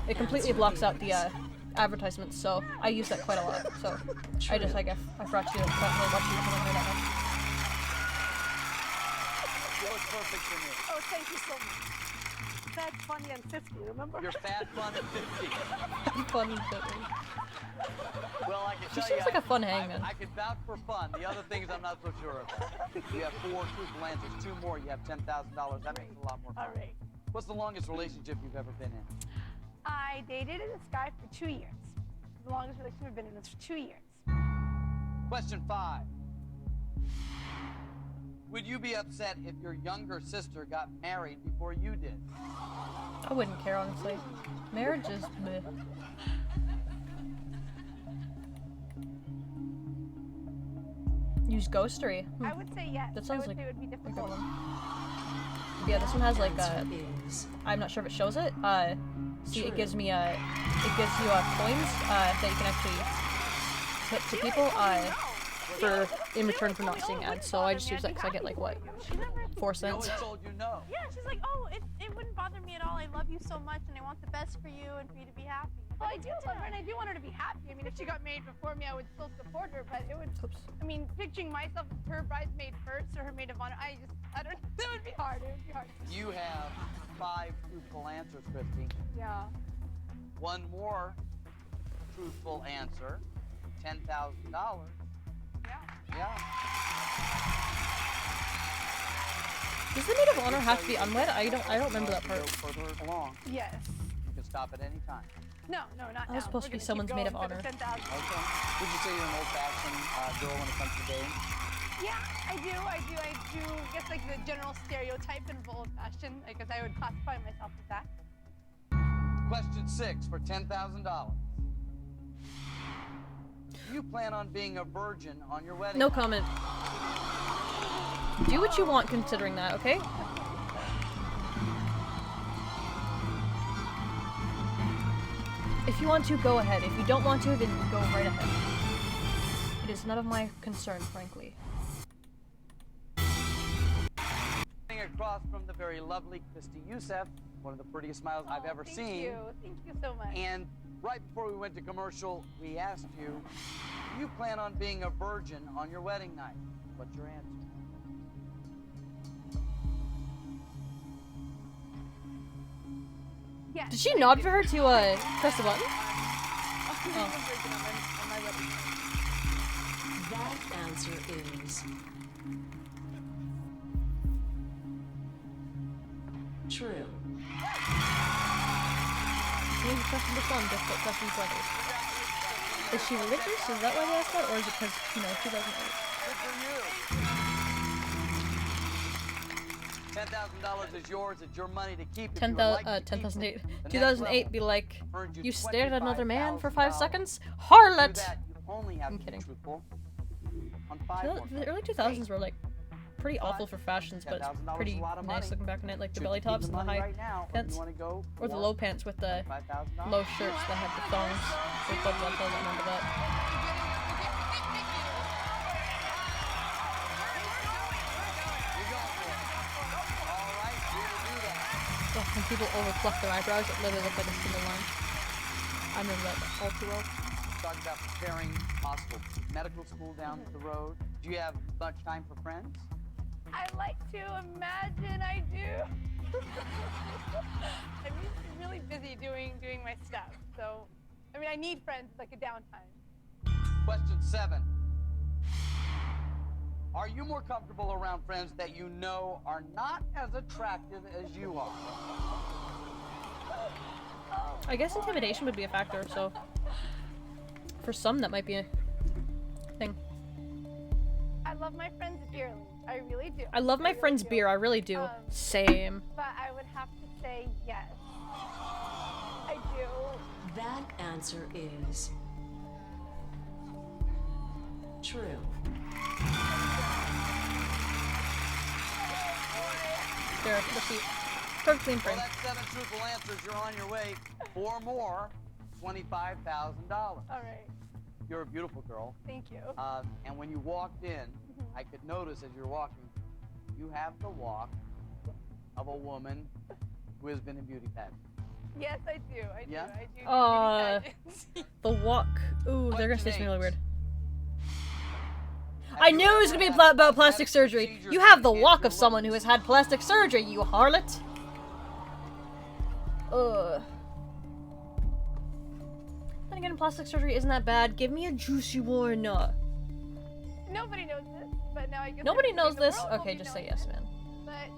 It completely blocks out the advertisements, so I use that quite a lot. So I brought you to watch you something like that. You look perfect to me. Oh, thank you so much. Fat, funny, and 50, remember? You're fat, fun, and 50. Funny, funny. Well, I can She tell seems you, like a fun hangman. I can vouch for fun. The other things I'm not so sure about. You have 4 truthful answers. 2 more, you have $10,000. That makes it a lot more fun. All right. What's the longest relationship you've ever been in? I dated this guy for 2 years. The longest relationship I've been in is for 2 years. Question 5. Would you be upset if your younger sister got married before you did? I wouldn't care, honestly. Marriage is bleh. Use ghostery. I would say yes. That sounds I would like say it would be a good difficult. one. Yeah, this one has like I'm not sure if it shows it. See, it gives me it gives you coins that you can actually hit to people for in return for not seeing ads. So I just use that because I get like what 4 cents. Yeah, she's like, oh, it wouldn't bother me at all. I love you so much, and I want the best for you and for you to be happy. Well, I do love her, and I do want her to be happy. I mean, if she got married before me, I would still support her, but it would. I mean, picturing myself as her bridesmaid first or her maid of honor, I don't. That would be hard. It would be hard. You have 5 truthful answers, Christy. Yeah. 1 more truthful answer, $10,000. Yeah. Does the maid of honor have to be unwed? I don't remember that part. Go further along. Yes. You can stop at any time. No, not I was now. supposed to be someone's maid of honor. Okay. Would you say you're an old-fashioned girl when it comes to dating? Yeah, I do. Guess like the general stereotype of old-fashioned, because I would classify myself as that. Question 6 for $10,000. Do you plan on being a virgin on your wedding? No comment. Do what you want considering that, okay? If you want to, go ahead. If you don't want to, then go right ahead. It is none of my concern, frankly. Across from the very lovely Christy Youssef, one of the prettiest smiles I've ever seen. Thank you so much. And right before we went to commercial, we asked you, do you plan on being a virgin on your wedding night? What's your answer? Yes. Did she nod for her to press the button? That answer is true. Maybe pressing the thumb just put pressing letters. Is she religious? Is that why they asked that? Or is it because, 2008? $10,000 is yours. It's your money to keep. 10,008. 2008 be like, you stared at another man for 5 seconds? Harlot! I'm kidding. The early 2000s were like pretty awful for fashions, but it's pretty nice looking back on it, like the belly tops and the high pants. Or the low pants with the low shirts that had the thongs. So I remember that. Oh, when people overpluck their eyebrows, it literally looks like a single line. I remember that all too well. Talk about preparing possible medical school down the road. Do you have much time for friends? I like to imagine I do. I'm really busy doing my stuff. So, I mean, I need friends, like a downtime. Question 7. Are you more comfortable around friends that you know are not as attractive as you are? I guess intimidation would be a factor, so for some that might be a thing. I love my friends dearly. I really do. I love my friend's beer, I really do. Same. But I would have to say yes. I do. That answer is true. There, let's see. Perfectly in frame. Well, that's 7 truthful answers. You're on your way. 4 more, $25,000. All right. You're a beautiful girl. Thank you. And when you walked in, I could notice as you're walking, you have the walk of a woman who has been in beauty pageants. Yes, I do. I do. Yeah? I do. The walk. Ooh, they're gonna say something really weird. I knew it was gonna be about plastic surgery. You have the walk of someone who has had plastic surgery, you harlot. Ugh. Then again, plastic surgery isn't that bad. Give me a juicy one. Nobody knows this, but now I guess Nobody knows this? world will Okay, be just say knowing yes, it. man. But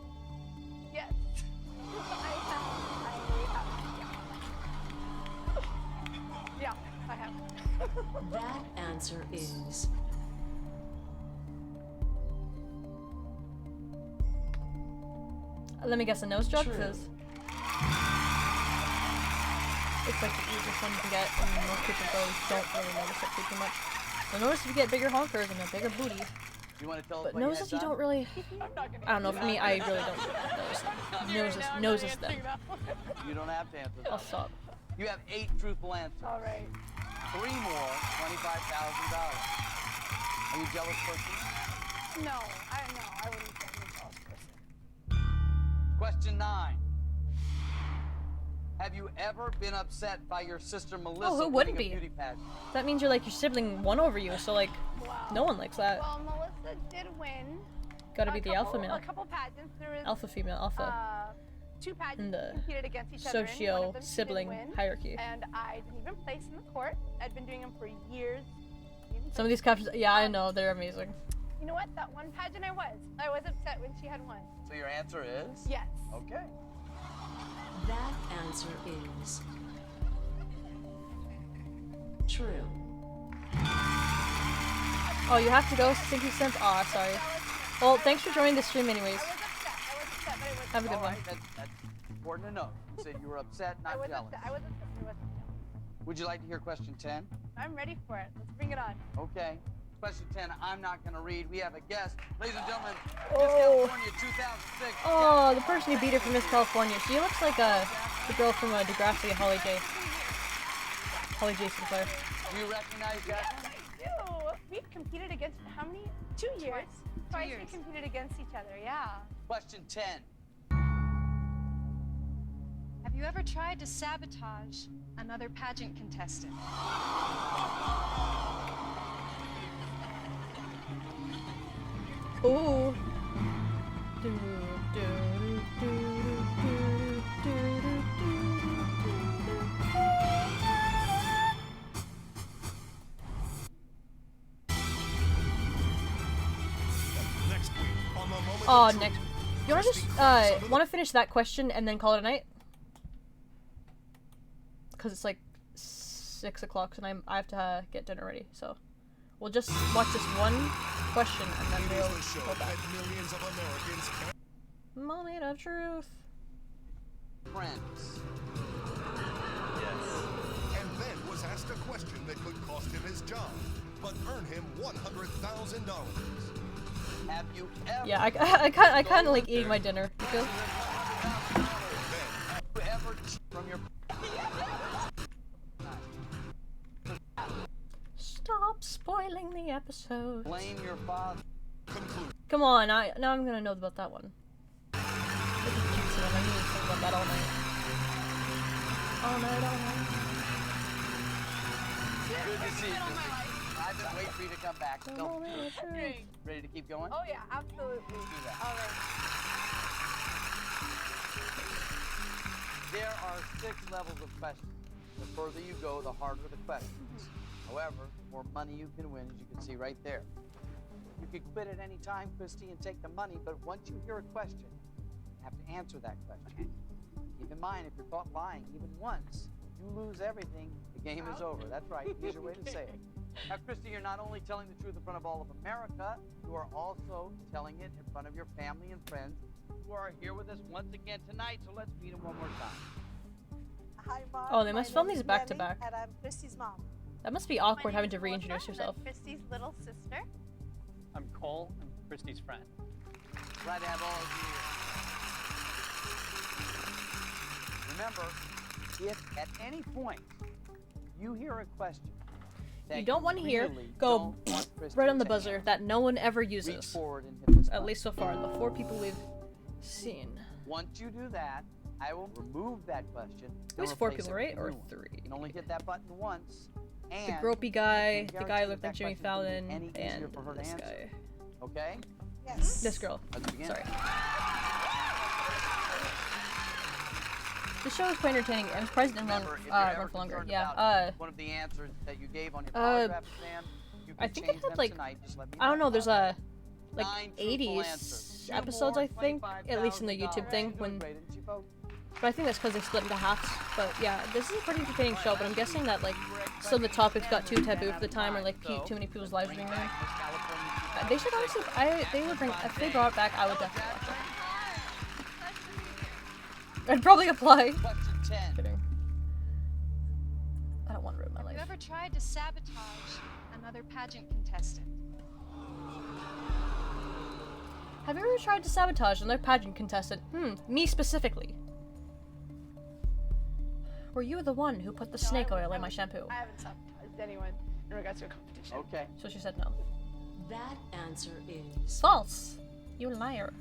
yes, yeah, I have. That answer is let me guess, a nose job, true. because it's like the easiest one you can get, and most people probably don't really notice it too much. I notice if you get bigger honkers and a bigger booty. You want to tell us But what noses you don't really. I don't know. For me, I really don't notice noses them. You don't have to answer that. I'll stop. You have 8 truthful answers. All right. 3 more, $25,000. Are you a jealous person? No, I wouldn't say I'm a jealous person. Question 9. Have you ever been upset by your sister Melissa Oh, who wouldn't winning be? a beauty pageant? That means you're like your sibling won over you, so like, no one likes that. Well, Melissa did win. Gotta be the alpha male. A couple pageants. There was Alpha female, alpha. 2 pageants in the competed against each other. One of them she didn't socio-sibling win, hierarchy. And I didn't even place in the court. I'd been doing them for years. Some of these captions, yeah, I know, they're amazing. You know what? That one pageant I was upset when she had won. So your answer is? Yes. Okay. that answer is true. Oh, you have to go 60 cents? Aw, sorry. Well, thanks for joining the stream anyways. Have a good one. That's important to know. You said you were upset, not jealous. I was upset. Would you like to hear question 10? I'm ready for it. Let's bring it on. Okay. Question 10, I'm not going to read. We have a guest. Ladies and gentlemen, Oh. Miss California 2006. Oh, the person who beat her from Miss California. She looks like the girl from Degrassi, Holly J. Holly J. Sinclair. Do you recognize that? Yes, I do. We've competed against how many? 2 years. Twice we competed against each other, yeah. Question 10. Have you ever tried to sabotage another pageant contestant? Ooh. Oh, next. You wanna just wanna finish that question and then call it a night? Cause it's like 6 o'clock and I have to get dinner ready. So we'll just watch this one question and then we'll go back. Moment of truth. Friends. Yes. And then was asked a question that could cost him his job, but earn him $100,000. Have you ever? Yeah, I kind of like eating my dinner. You feel? Ever from your? Stop spoiling the episode. Blame your father. Come on, now I'm gonna know about that one. I need to think about that all night. All night. Good to see you. I've been waiting for you to come back. Go. Great. Ready to keep going? Oh yeah, absolutely. Do that. All right. There are 6 levels of questions. The further you go, the harder the questions. However, the more money you can win, as you can see right there. You could quit at any time, Christy, and take the money, but once you hear a question, you have to answer that question. Keep in mind, if you're caught lying even once, you lose everything, the game is over. That's right, easier way to say it. Now, Christy, you're not only telling the truth in front of all of America, you are also telling it in front of your family and friends who are here with us once again tonight, so let's meet them one more time. Hi, Mark. Oh, they must film these back to back. And I'm Christy's mom. That must be awkward having to reintroduce yourself. I'm Christy's little sister. I'm Cole. I'm Christy's friend. Glad to have all of you here. Remember, if at any point you hear a question that You don't want to hear, really go don't want Christy right on the to buzzer answer, that no one ever reach uses. forward and hit this At button. least so far, the 4 people we've seen. Once you do that, I will remove that question. It was and 4 replace people, it right? with a Or new one. 3? You can only hit that button once. And The gropey I guy, can the guy guarantee looked that like Jimmy question's gonna be Fallon, any easier and for her to this answer. guy. Okay? Yes. This girl. Let's begin. Sorry. The show is quite entertaining. I'm surprised it didn't Remember, if you're run ever for longer. concerned Yeah. about one of the answers that you gave on your polygraph exam, you can I think change it had them like tonight. Just let me I don't know. There's a like 9 truthful 80s answers. 2 episodes, more, I think, at least in the YouTube thing. $25,000. When, Great, didn't you, folks? but I think that's because they split into halves. But yeah, this is a pretty entertaining show. But I'm guessing that like some of the topics got too taboo for the time, or like too many people's lives were being ruined. They should honestly. They would bring if they brought it back. I would definitely watch it. I'd probably apply. Question 10. Kidding. I don't want to ruin my Have life. you ever tried to sabotage another pageant contestant? Have you ever tried to sabotage another pageant contestant? Me specifically. Were you the one who put the snake oil in my shampoo? I haven't sabotaged anyone in regards to a competition. Okay. So she said no. That answer is False. You liar.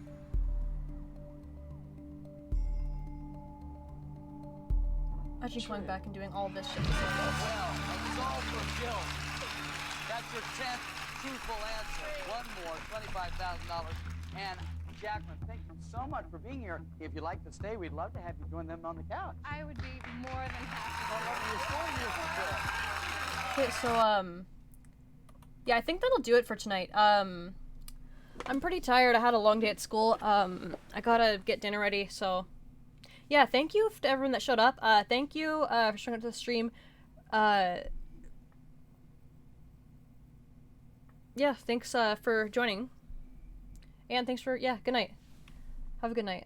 Imagine going back and doing all this shit. Well, it's all for guilt. That's your 10th truthful answer. One more, $25,000. And Jacqueline, thank you so much for being here. If you'd like to stay, we'd love to have you join them on the couch. I would be more than happy. Okay, so yeah, I think that'll do it for tonight. I'm pretty tired. I had a long day at school. I gotta get dinner ready, so yeah, thank you to everyone that showed up. Thank you for showing up to the stream. Yeah, thanks for joining. And thanks for, yeah, good night. Have a good night.